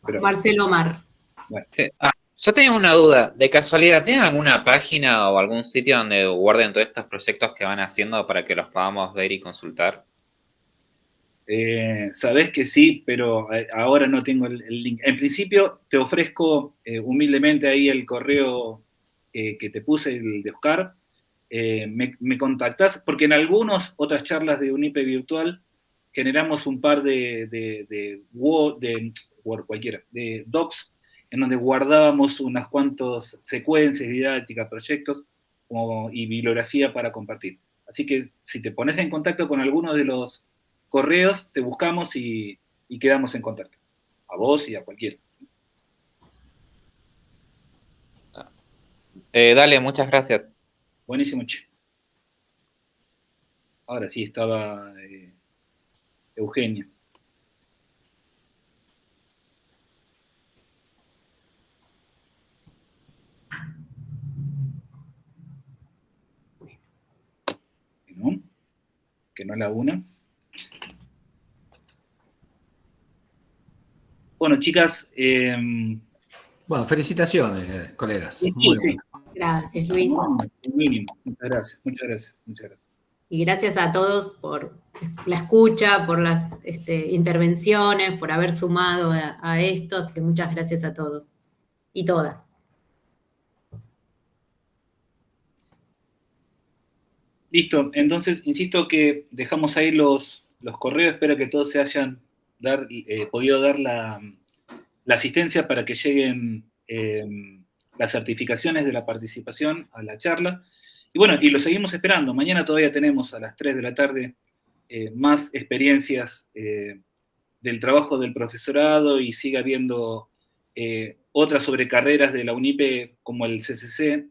pero... Marcelo Mar. Bueno. Sí. Yo tenía una duda, de casualidad, ¿tienen alguna página o algún sitio donde guarden todos estos proyectos que van haciendo para que los podamos ver y consultar? Sabés que sí, pero ahora no tengo el link. En principio te ofrezco humildemente ahí el correo que te puse, el de Oscar. Me contactás, porque en algunas otras charlas de UNIPE virtual generamos un par de Word cualquiera, de docs, en donde guardábamos unas cuantas secuencias didácticas, proyectos y bibliografía para compartir. Así que si te pones en contacto con alguno de los correos, te buscamos y quedamos en contacto. A vos y a cualquiera. Dale, muchas gracias. Buenísimo, che. Ahora sí estaba Eugenia. Que no la una. Bueno, chicas. Bueno, felicitaciones, colegas. Sí. Gracias, Luis. Mínimo. Muchas gracias. Y gracias a todos por la escucha, por las intervenciones, por haber sumado a esto. Así que muchas gracias a todos y todas. Listo. Entonces, insisto que dejamos ahí los correos. Espero que todos se hayan podido dar la asistencia para que lleguen las certificaciones de la participación a la charla. Y bueno, y lo seguimos esperando. Mañana todavía tenemos a las 3 de la tarde más experiencias del trabajo del profesorado y sigue habiendo otras sobrecarreras de la UNIPE como el CCC,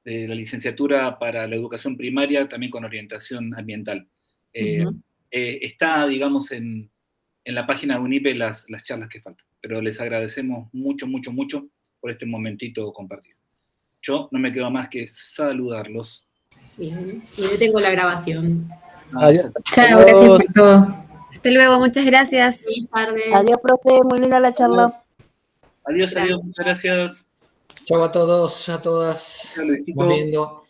de la licenciatura para la educación primaria, también con orientación ambiental. Está, digamos, en la página de UNIPE las charlas que faltan. Pero les agradecemos mucho por este momentito compartido. Yo no me quedo más que saludarlos. Bien, y detengo la grabación. Adiós. Chao, gracias por todo. Hasta luego, muchas gracias. Buenas tardes. Adiós, profe, muy linda la charla. Adiós, adiós, muchas gracias. Chau a todos, a todas. Chao, Luisito. Estamos viendo.